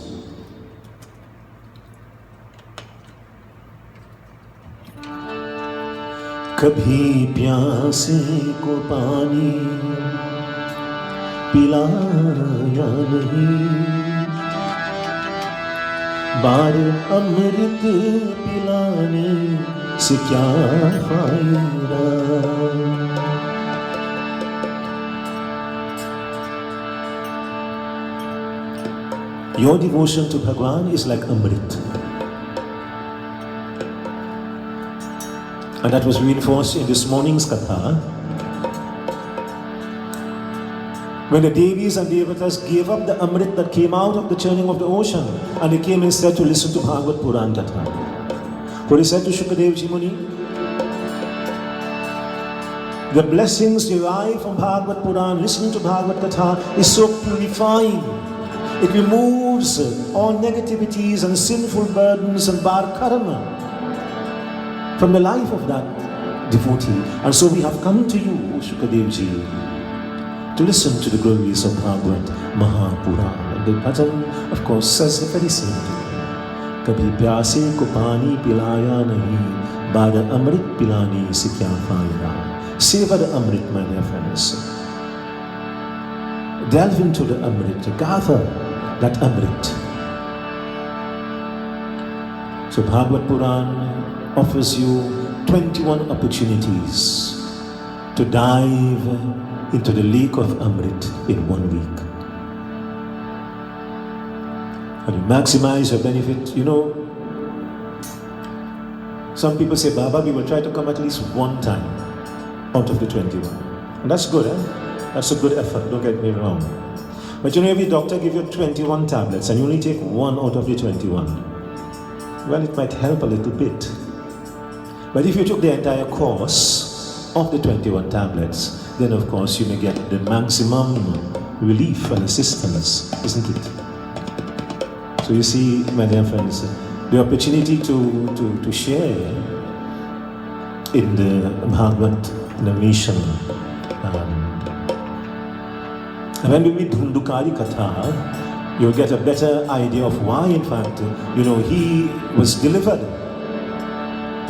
कभी प्यासे को पानी पिलाया नहीं, बार अमृत पिलाने से क्या फायदा. Your devotion to Bhagwan is like Amrit. And that was reinforced in this morning's Katha, when the Devis and Devatas gave up the Amrit that came out of the churning of the ocean, and they came instead to listen to Bhagwat Puran Katha. What he said to Shukadev Ji Muni, the blessings derived from Bhagwat Puran, listening to Bhagwat Katha, is so purifying. It removes all negativities and sinful burdens and bar karma from the life of that devotee. And so we have come to you, Shukadev Ji, to listen to the glories of Bhagwat Mahapuran. And the bhajan, of course, says the very same thing. Kabhi pyase ko pani pilaya nahi, bada amrit pilani se kya fayda. Savor the amrit, my dear friends. Delve into the amrit, gather that amrit. So Bhagwat Puran offers you 21 opportunities to dive into the lake of amrit in 1 week. And you maximize your benefit. You know, some people say, Baba, we will try to come at least 1 time out of the 21. And that's good, eh? That's a good effort, don't get me wrong. But you know, if your doctor gives you 21 tablets and you only take 1 out of the 21, well, it might help a little bit. But if you took the entire course of the 21 tablets, then of course you may get the maximum relief and assistance, isn't it? So you see, my dear friends, the opportunity to share in the Bhagwat narration. And when we read Dhundukari Katha, you'll get a better idea of why, in fact, you know, he was delivered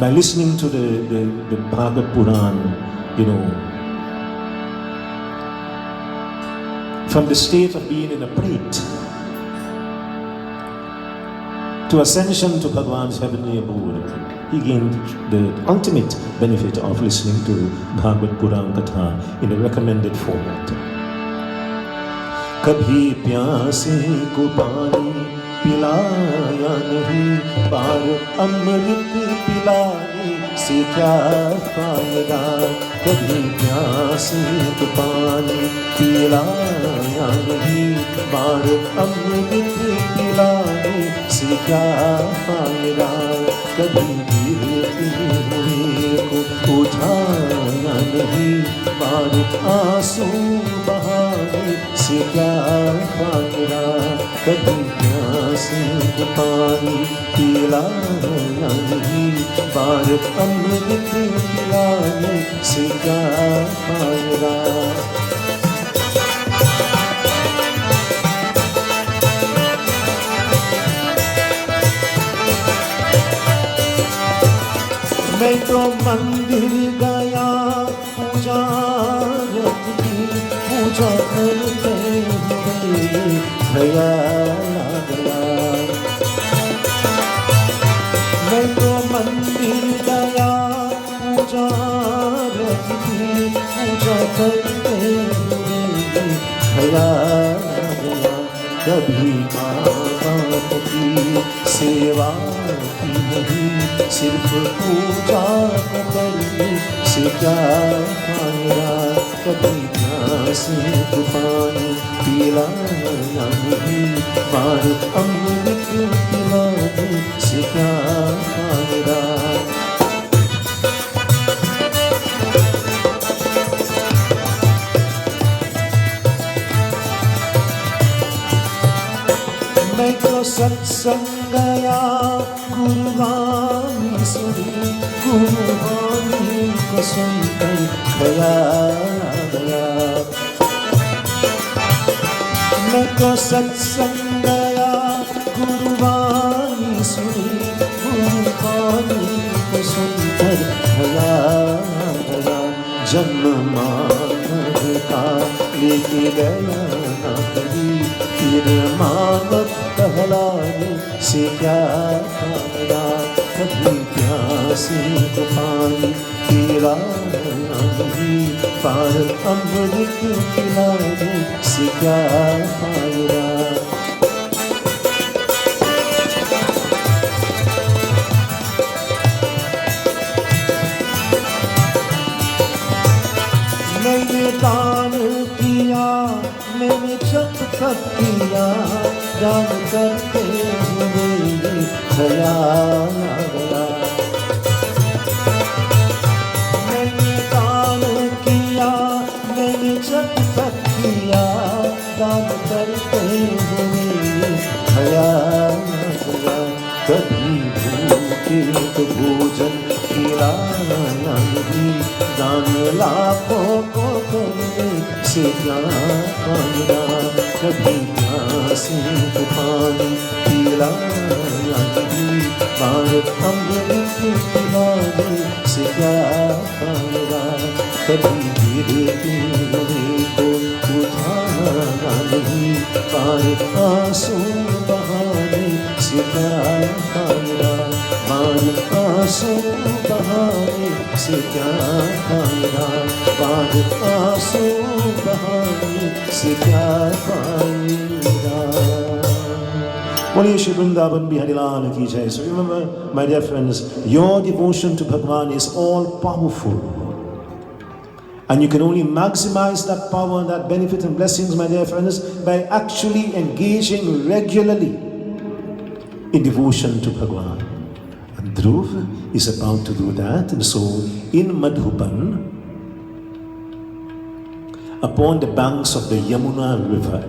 by listening to the Bhagwat Puran, you know, from the state of being in a prait to ascension to Bhagwan's heavenly abode. He gained the ultimate benefit of listening to Bhagwat Puran Katha in a recommended format. कभी प्यासे को पानी पिलाया नहीं, पार अमृत पिलाने से क्या फायदा। कभी प्यासे को पानी पिलाया नहीं, पार अमृत पिलाने से क्या फायदा। कभी गिरते हुए को उठाया नहीं, पार आंसू बहाने से क्या फायदा। कभी प्यासे को पानी पिलाया नहीं, पार अमृत पिलाने से क्या फायदा। मैं तो मंदिर गया पूजा की, पूजा करते हुए ख्याल आ गया। मैं तो मंदिर गया पूजा की, पूजा करते हुए ख्याल आ गया। कभी माँ बाप की सेवा की नहीं, सिर्फ पूजा करने से क्या फायदा। कभी प्यासे को पानी पिलाया नहीं, पार अमृत पिलाने से क्या फायदा। मैं तो सत्संग गया गुरुवाणी सुनी, गुरुवाणी को सुनकर ख्याल आ गया। मैं तो सत्संग गया गुरुवाणी सुनी, गुरुवाणी को सुनकर ख्याल आ गया। जन्म मानव का लेके गया ना कभी, फिर मानव कहलाने से क्या फायदा। कभी प्यासे को पानी पिलाया नहीं, पार अमृत पिलाने से क्या फायदा। मैंने दान किया, मैंने जप तप किया, दान करते हुए ख्याल आ गया। मैंने दान किया, मैंने जप तप किया, दान करते हुए ख्याल आ गया। कभी भूखे को भोजन खिलाया नहीं, दान लाखों को करने से क्या फायदा, कभी प्यासे को पानी पिलाया नहीं, बार अमृत पिलाने से क्या फायदा, कभी गिरते हुए को उठाया नहीं, बार आंसू बहाने से क्या फायदा, बार आंसू बहाने से क्या फायदा, बार आंसू बहाने से क्या फायदा। बोलिए श्री वृंदावन बिहारी लाल की जय। So remember, my dear friends, your devotion to Bhagwan is all powerful. And you can only maximize that power and that benefit and blessings, my dear friends, by actually engaging regularly in devotion to Bhagwan. And Dhruv is about to do that. And so in Madhuban, upon the banks of the Yamuna river,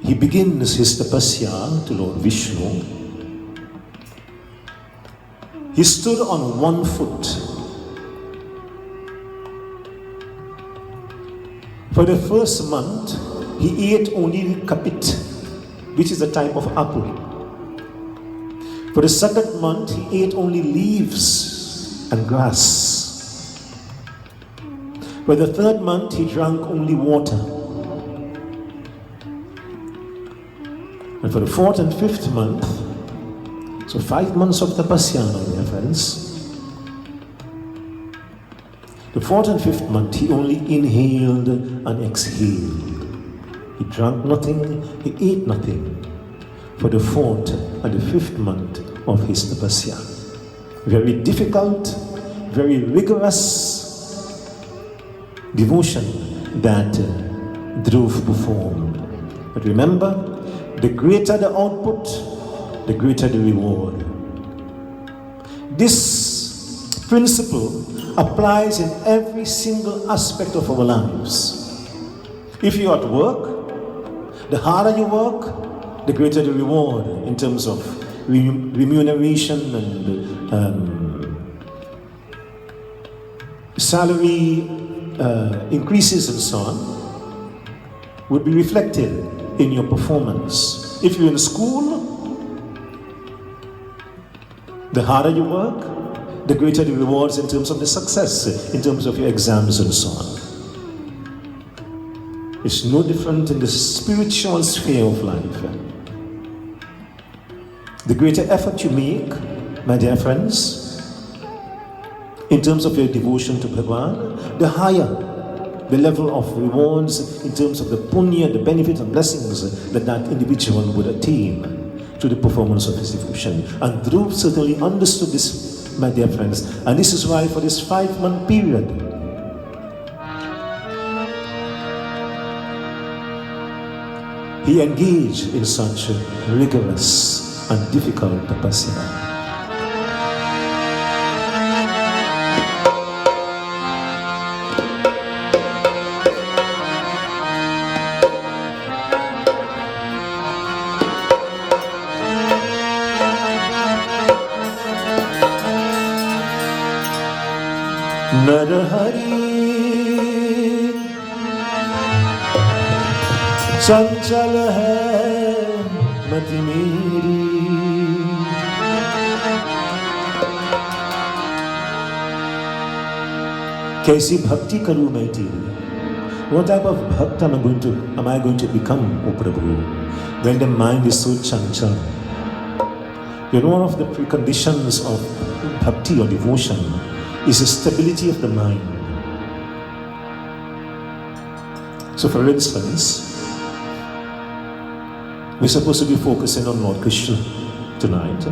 he begins his tapasya to Lord Vishnu. He stood on one foot. For the first month, he ate only kapit, which is a type of apple. For the second month, he ate only leaves and grass. For the third month, he drank only water. And for the fourth and fifth month, so 5 months of tapasya, my dear friends. The fourth and fifth month, he only inhaled and exhaled. He drank nothing, he ate nothing. For the fourth and the fifth month of his tapasya. Very difficult, very rigorous devotion that Dhruv performed. But remember, the greater the output, the greater the reward. This principle applies in every single aspect of our lives. If you're at work, the harder you work, the greater the reward in terms of remuneration and salary increases and so on, would be reflected in your performance. If you're in school, the harder you work, the greater the rewards in terms of the success, in terms of your exams and so on. It's no different in the spiritual sphere of life. The greater effort you make, my dear friends, in terms of your devotion to Bhagwan, the higher the level of rewards in terms of the punya, the benefit and blessings that that individual would attain to the performance of his devotion. And Dhruv certainly understood this, my dear friends. And this is why for this 5-month period, he engaged in such rigorous and difficult tapasya. Narahari चंचल है मति मेरी, कैसी भक्ति करूं मैं तेरी? What type of bhakt am I going to become, O Prabhu, when the mind is so chanchal? You know, one of the preconditions of bhakti or devotion is the stability of the mind. So for instance, we're supposed to be focusing on Lord Krishna tonight.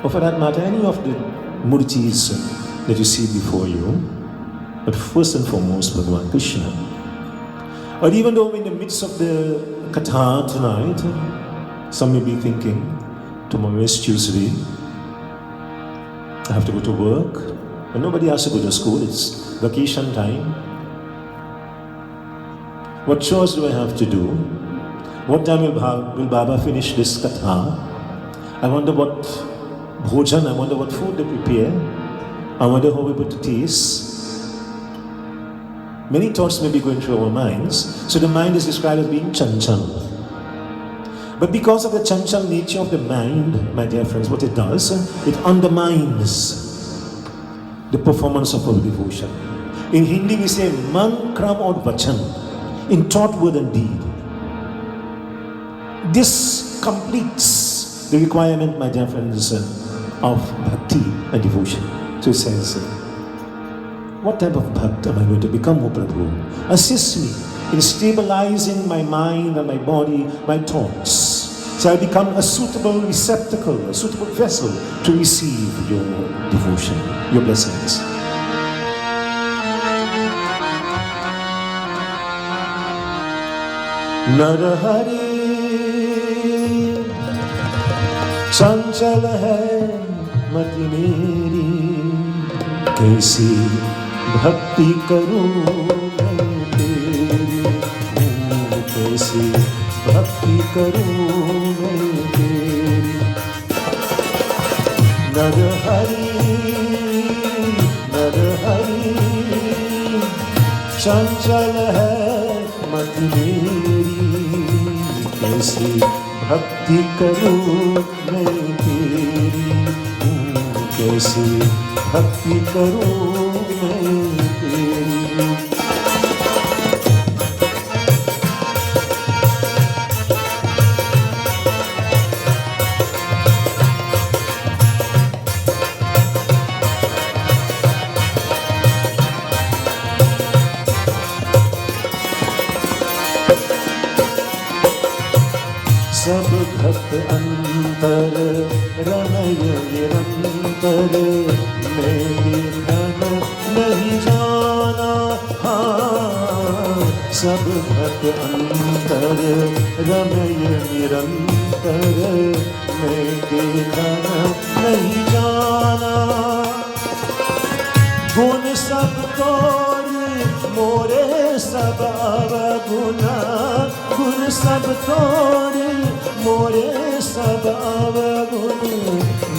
Or for that matter, any of the murtis that you see before you, but first and foremost, Bhagwan Krishna. Or even though in the midst of the katha tonight, some may be thinking, tomorrow is Tuesday, I have to go to work, and nobody has to go to school, it's vacation time. What chores do I have to do? What time will Baba finish this katha? I wonder what bhojan, I wonder what food they prepare. I wonder how we put the taste. Many thoughts may be going through our minds. So the mind is described as being chanchal. But because of the chanchal nature of the mind, my dear friends, what it does, it undermines the performance of our devotion. In Hindi we say man, kram or vachan, in thought, word and deed. This completes the requirement, my dear friends, of bhakti and devotion. So it says, what type of bhakt am I going to become, O Prabhu? Assist me in stabilizing my mind and my body, my thoughts, so I become a suitable receptacle, a suitable vessel to receive your devotion, your blessings. Narahari चंचल है मति मेरी, कैसी भक्ति करूं मैं तेरी, कैसी भक्ति करूं मैं तेरी। नरहरि नरहरि चंचल है मति मेरी, कैसी भक्ति करूं मैं तेरी, कैसी भक्ति करूं मैं तेरी। सब भक्त अंतर रमय निरंतर, मेरे धन नहीं जाना। हाँ, सब भक्त अंतर रमय निरंतर, मेरे धन नहीं जाना। गुण सब तोड़ मोरे सब अवगुना, गुण सब तोड़ मोरे सब अवगुण,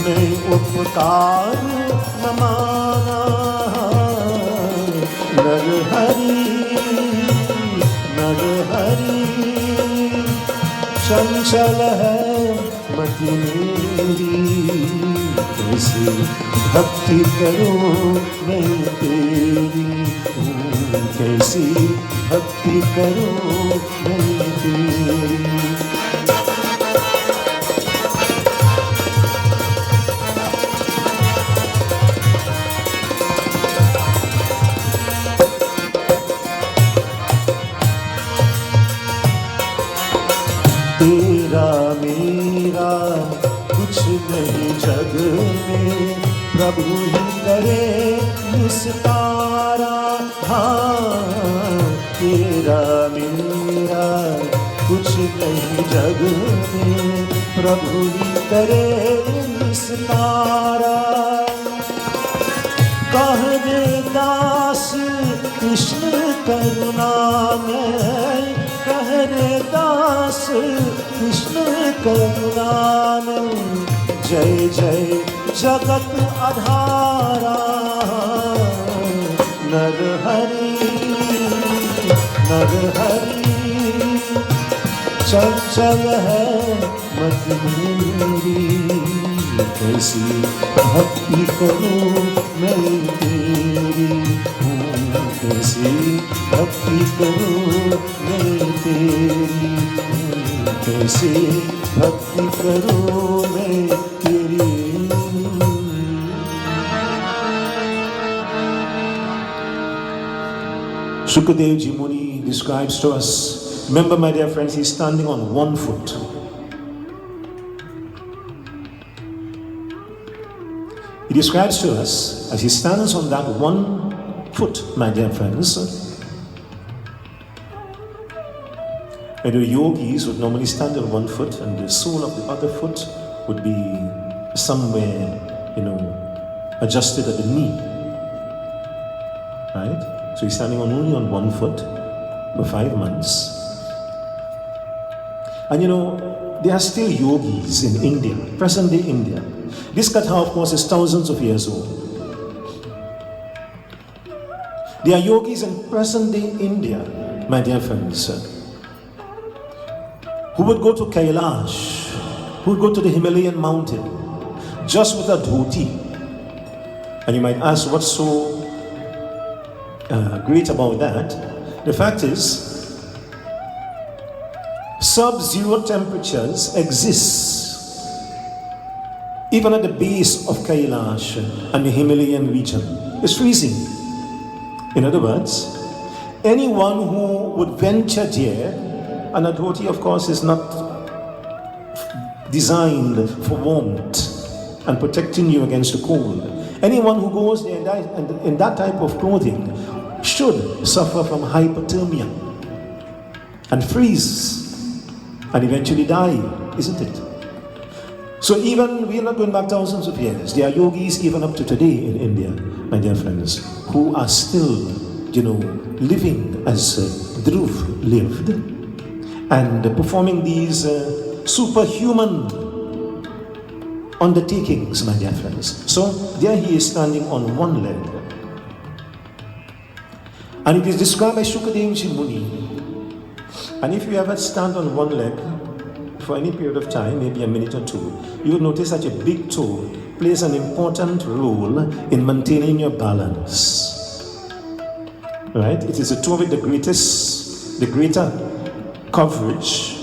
मैं उपकार न माना। नरहरि नरहरि चंचल है मति मेरी, कैसी भक्ति करूं मैं तेरी, कैसी भक्ति करूं मैं तेरी। तेरा मेरा कुछ नहीं जग में, प्रभु ही करे निस्तारा। हाँ, तेरा मेरा कुछ नहीं जग में, प्रभु ही करे निस्तारा। कह दे दास कृष्ण करुणा में, कह दे दास कृष्ण करुणा में, जय जय जगत आधारा। नरहरि नरहरि चंचल है मति मेरी, कैसी भक्ति करूं मैं तेरी, कैसी भक्ति करूं मैं तेरी, कैसी भक्ति करूं मैं तेरी। Shukadev Ji Muni describes to us, remember my dear friends, he's standing on one foot. He describes to us, as he stands on that one foot, my dear friends, where the yogis would normally stand on one foot and the sole of the other foot would be somewhere, adjusted at the knee. Right? So he's standing only on one foot for 5 months. And there are still yogis in India, present-day India. This katha, of course, is thousands of years old. There are yogis in present-day India, my dear friends, who would go to Kailash, who would go to the Himalayan mountain, just with a dhoti. And you might ask, what's so great about that? The fact is, sub-zero temperatures exist even at the base of Kailash and the Himalayan region. It's freezing. In other words, anyone who would venture there, and a dhoti, of course, is not designed for warmth and protecting you against the cold. Anyone who goes there in that type of clothing should suffer from hypothermia and freeze and eventually die, isn't it? So even, we are not going back thousands of years. There are yogis even up to today in India, my dear friends, who are still, living as Dhruv lived and performing these superhuman undertakings, my dear friends. So there he is standing on one leg. And it is described by Shukadevji Muni. And if you ever stand on one leg for any period of time, maybe a minute or two, you will notice that your big toe plays an important role in maintaining your balance. Right? It is the toe with the greater coverage,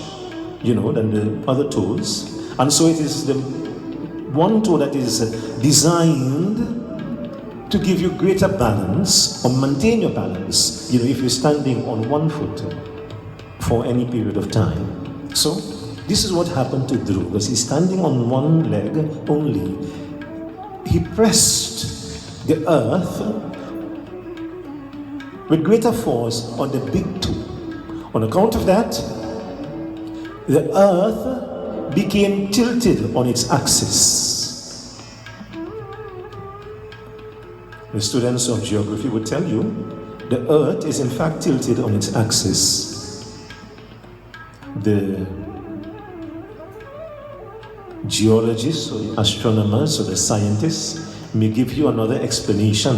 than the other toes. And so it is the one toe that is designed to give you greater balance or maintain your balance, if you're standing on one foot for any period of time. So this is what happened to Dhruv, because he's standing on one leg only. He pressed the earth with greater force on the big toe. On account of that, the earth became tilted on its axis. The students of geography would tell you the earth is in fact tilted on its axis. The geologists or the astronomers or the scientists may give you another explanation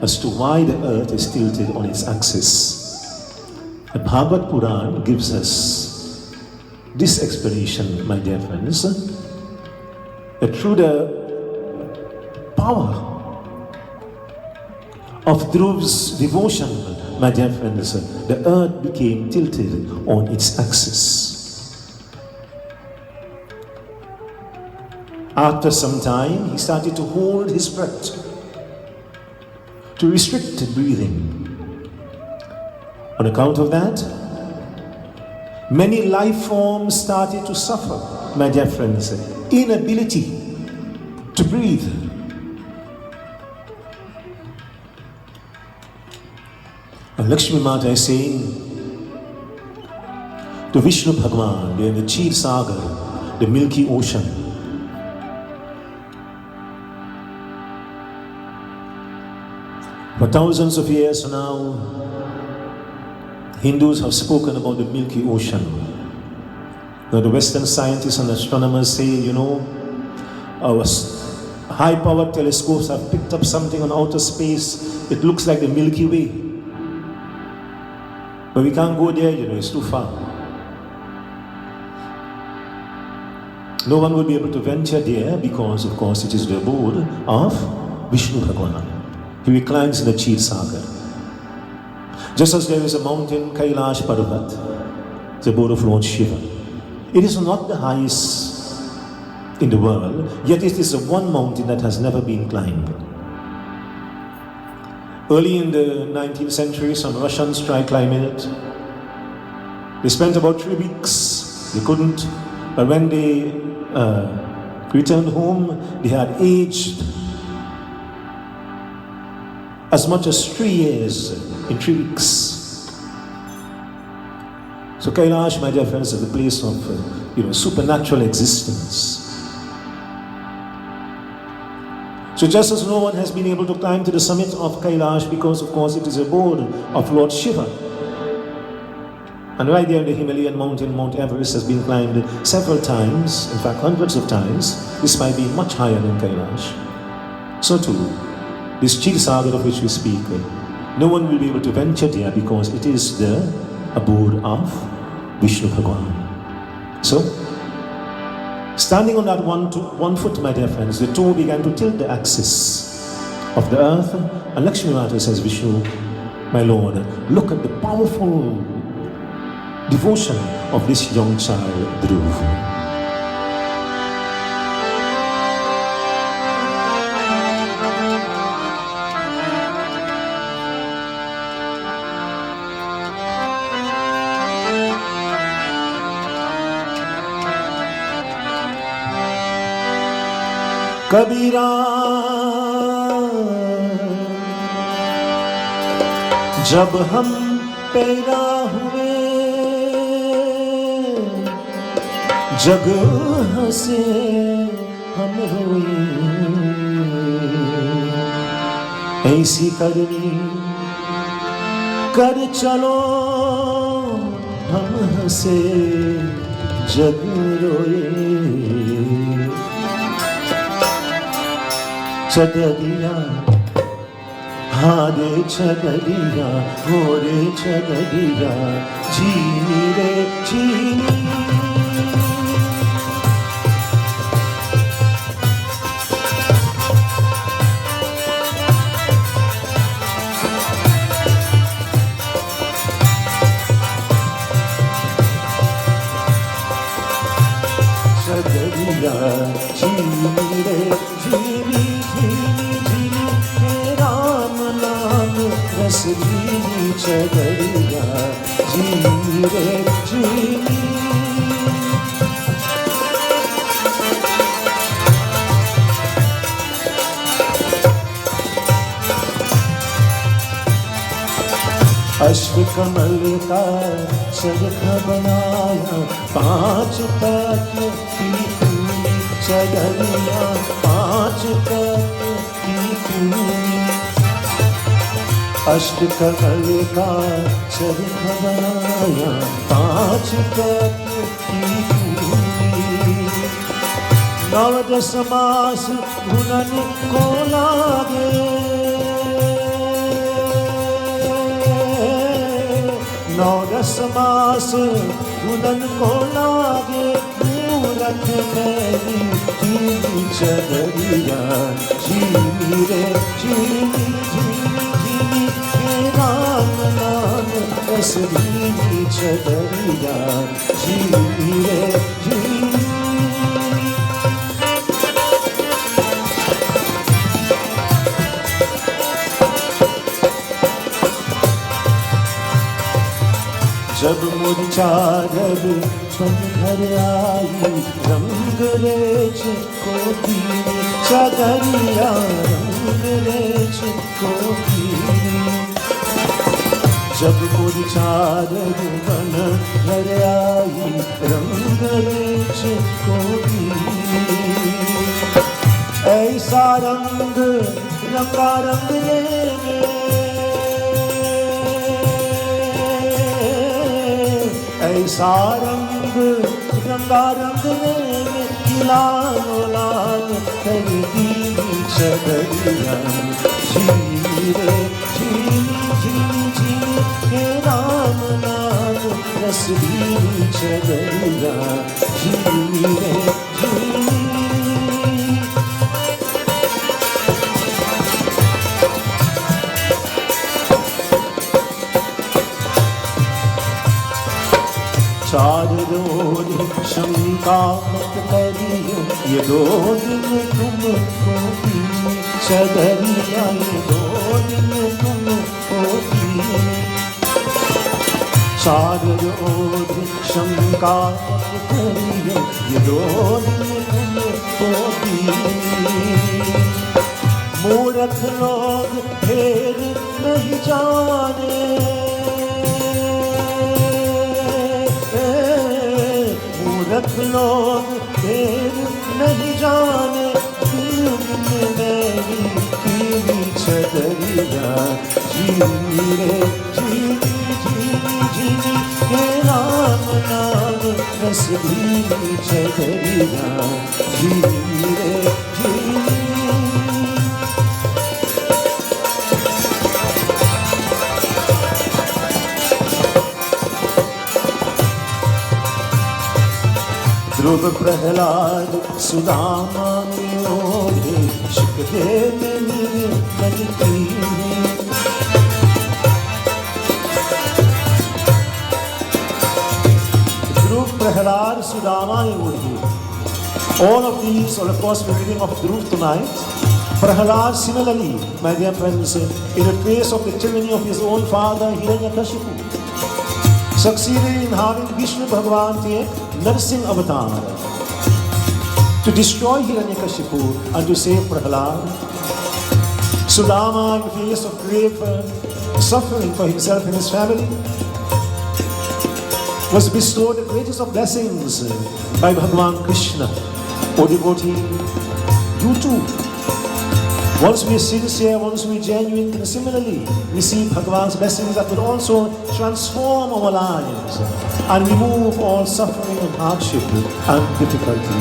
as to why the earth is tilted on its axis. The Bhagwat Puran gives us this explanation, my dear friends, that through the power of Dhruv's devotion, my dear friends, the earth became tilted on its axis. After some time, he started to hold his breath, to restrict breathing. On account of that, many life forms started to suffer, my dear friends, inability to breathe. And Lakshmi Mata is saying to Vishnu Bhagwan, in the Kshir Sagar, the Milky Ocean, for thousands of years now, Hindus have spoken about the Milky Ocean. Now the Western scientists and astronomers say, our high-powered telescopes have picked up something on outer space. It looks like the Milky Way. But we can't go there, it's too far. No one will be able to venture there because, of course, it is the abode of Vishnu Bhagwan. He reclines in the Kshir Sagar. Just as there is a mountain, Kailash Parvat, the abode of Lord Shiva. It is not the highest in the world, yet it is the one mountain that has never been climbed. Early in the 19th century, some Russians tried climbing it. They spent about 3 weeks. They couldn't. But when they returned home, they had aged as much as 3 years in 3 weeks. So Kailash, my dear friends, is the place of supernatural existence. So just as no one has been able to climb to the summit of Kailash because, of course, it is the abode of Lord Shiva, And right there, the Himalayan mountain, Mount Everest, has been climbed several times, in fact hundreds of times, despite being much higher than Kailash. So too, this Kshirosagar of which we speak, no one will be able to venture there because it is the abode of Vishnu Bhagwan. So, standing on that one foot, my dear friends, the two began to tilt the axis of the earth, and Lakshmi Mata says, Vishnu, my Lord, look at the powerful devotion of this young child, Dhruv. कबीरा जब हम पैदा हुए जग हंसे हम रोए ऐसी करनी कर चलो हम हंसे जग रोए चगरिया हारे चगरिया होरे चगरिया जीनी रे जीनी चगरिया जीनी रे जीनी जीनी चगरिया जीनी रे जीनी अश्व कमल का चरखा बनाया 5 तक की पूरी चगरिया 5 तक की पूरी अष्ट कमल का चरखा बनाया 5 तक की पूरी 9 10 मास घुनन को लागे 9 10 मास घुनन को लागे मूरत मेरी जीनी चगरिया जीनी रे जीनी जीनी राम नाम रस जीनी चगरिया जीनी रे जीनी जब मुरझारब बन घर आई रंग रेच को पीरी चगरिया रंग रेच को पीरी जब मुरझारब बन घर आई रंग रेच को पीरी ऐसा रंग रंगा रंग लेने ऐसा रंग रंगा रंग में लालो लाल करती चगरिया जीनी रे जीनी जीनी जीनी हे राम नाम रस जीनी चगरिया जीनी रे जीनी चार रोज शंका मत करिए ये 2 दिन तुमको पीने चगरिया ये 2 दिन तुमको पीने 4 रोज शंका मत करिए ये 2 दिन तुमको पीने मूर्ख लोग फेर नहीं जाने मूर्ख लोग फेर नहीं जाने दिल में मेरी पीली चगरिया जीनी रे जीनी जीनी जीनी राम नाम रस भीनी चढ़िया झीली रे झीली। ध्रुव प्रहलाद सुदामा ओढ़े सुखदेव मन कीने। Dhruv, Prahlad, Sudama, Yudhi. All of these are, of course, we're reading of Dhruv tonight. Prahlad, similarly, my dear friends, in the face of the tyranny of his own father, Hiranyakashipu, succeeded in having Vishnu Bhagavan take Narsingh avatar to destroy Hiranyakashipu and to save Prahlad. Sudama, in the face of grave suffering for himself and his family, was bestowed the greatest of blessings by Bhagavan Krishna. O devotee, you too, once we are sincere, once we are genuine, can similarly receive Bhagavan's blessings that will also transform our lives and remove all suffering and hardship and difficulty.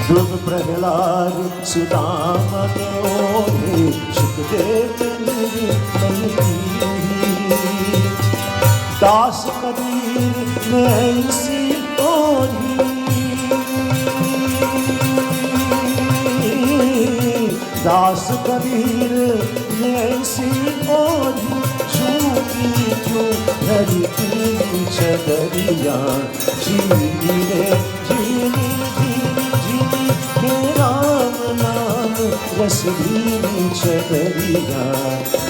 Dhruv Prahlad Sudama ओढ़े सुखदेव मन कीनी। दास कबीर ने ऐसी ओढ़ी, दास कबीर ने ऐसी ओढ़ी, झूठी क्यों धरती चदरिया झीली रे झीली झीली। राम नाम रस भीनी चढ़िया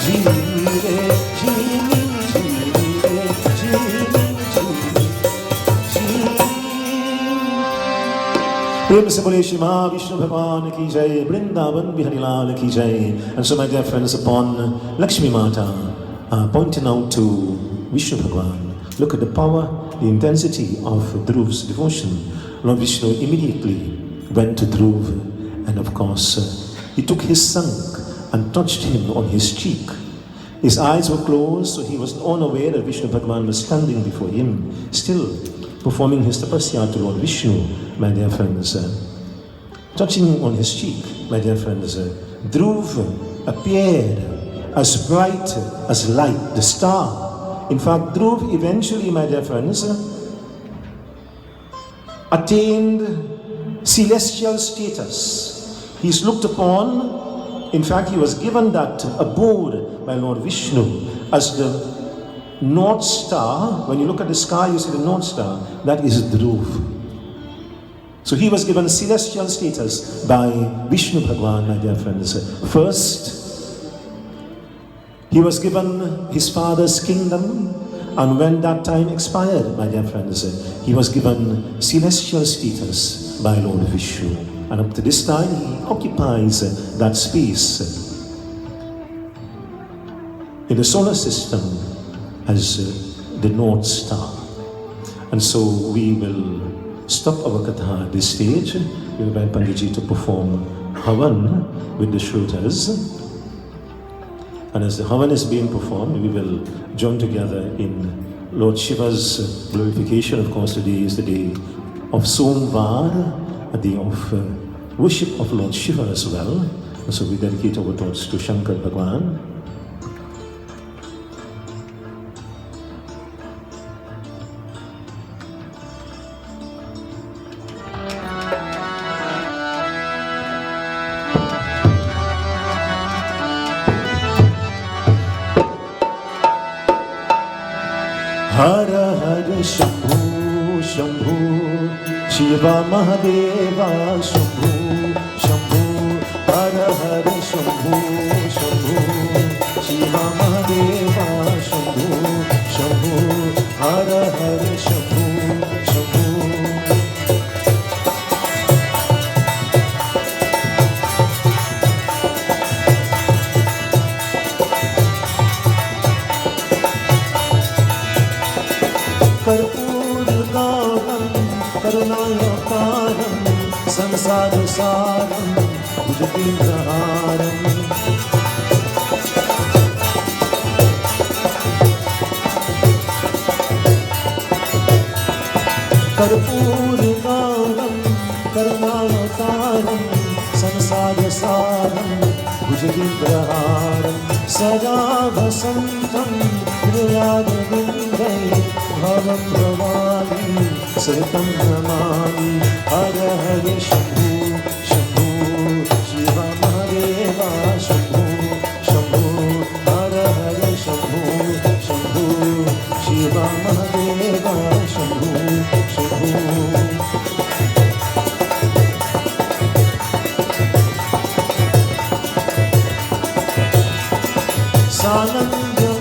झीली रे झीली झीली रे झीली झीली झीली। प्रेम से बोले श्री महाविष्णु भगवान की जय, वृंदावन बिहारी लाल की जय। And so my dear friends, upon Lakshmi Mata pointing out to Vishnu Bhagavan, look at the power, the intensity of Dhruv's devotion. Lord Vishnu immediately went to Dhruv, and of course he took his sank and touched him on his cheek. His eyes were closed, so he was unaware that Vishnu Bhagavan was standing before him, still performing his tapasya to Lord Vishnu, my dear friends. Touching him on his cheek, my dear friends, Dhruv appeared as bright as light, the star. In fact, Dhruv eventually, my dear friends, attained celestial status. He is looked upon, in fact he was given that abode by Lord Vishnu as the North Star. When you look at the sky, you see the North Star, that is Dhruv. So he was given celestial status by Vishnu Bhagavan, my dear friends. First, he was given his father's kingdom, and when that time expired, my dear friends, he was given celestial status by Lord Vishnu, and up to this time he occupies that space in the solar system as the North Star. And so we will stop our katha at this stage. We will invite Panditji to perform Havan with the Shrotas, and as the Havan is being performed, we will join together in Lord Shiva's glorification. Of course, today is the day of Somvar, a day of worship of Lord Shiva as well. And so we dedicate our thoughts to Shankar Bhagwan. Har Har Shambhu Shambhu Shiva Mahadeva Shambhu Shambhu Har Har Shambhu Shambhu Shiva Mahadeva Shambhu Shambhu Har Har Shambhu Shambhu। कर्पूर गावं करुणावतारं संसारसारं भुजगेन्द्रहारम् कर्पूरगारं करुणावतारं संसारसारं भुजगेन्द्रहारं सदा वसन्तं हृदयारविन्दे भवं भवामि सहितं नमामि हर हर शम्भो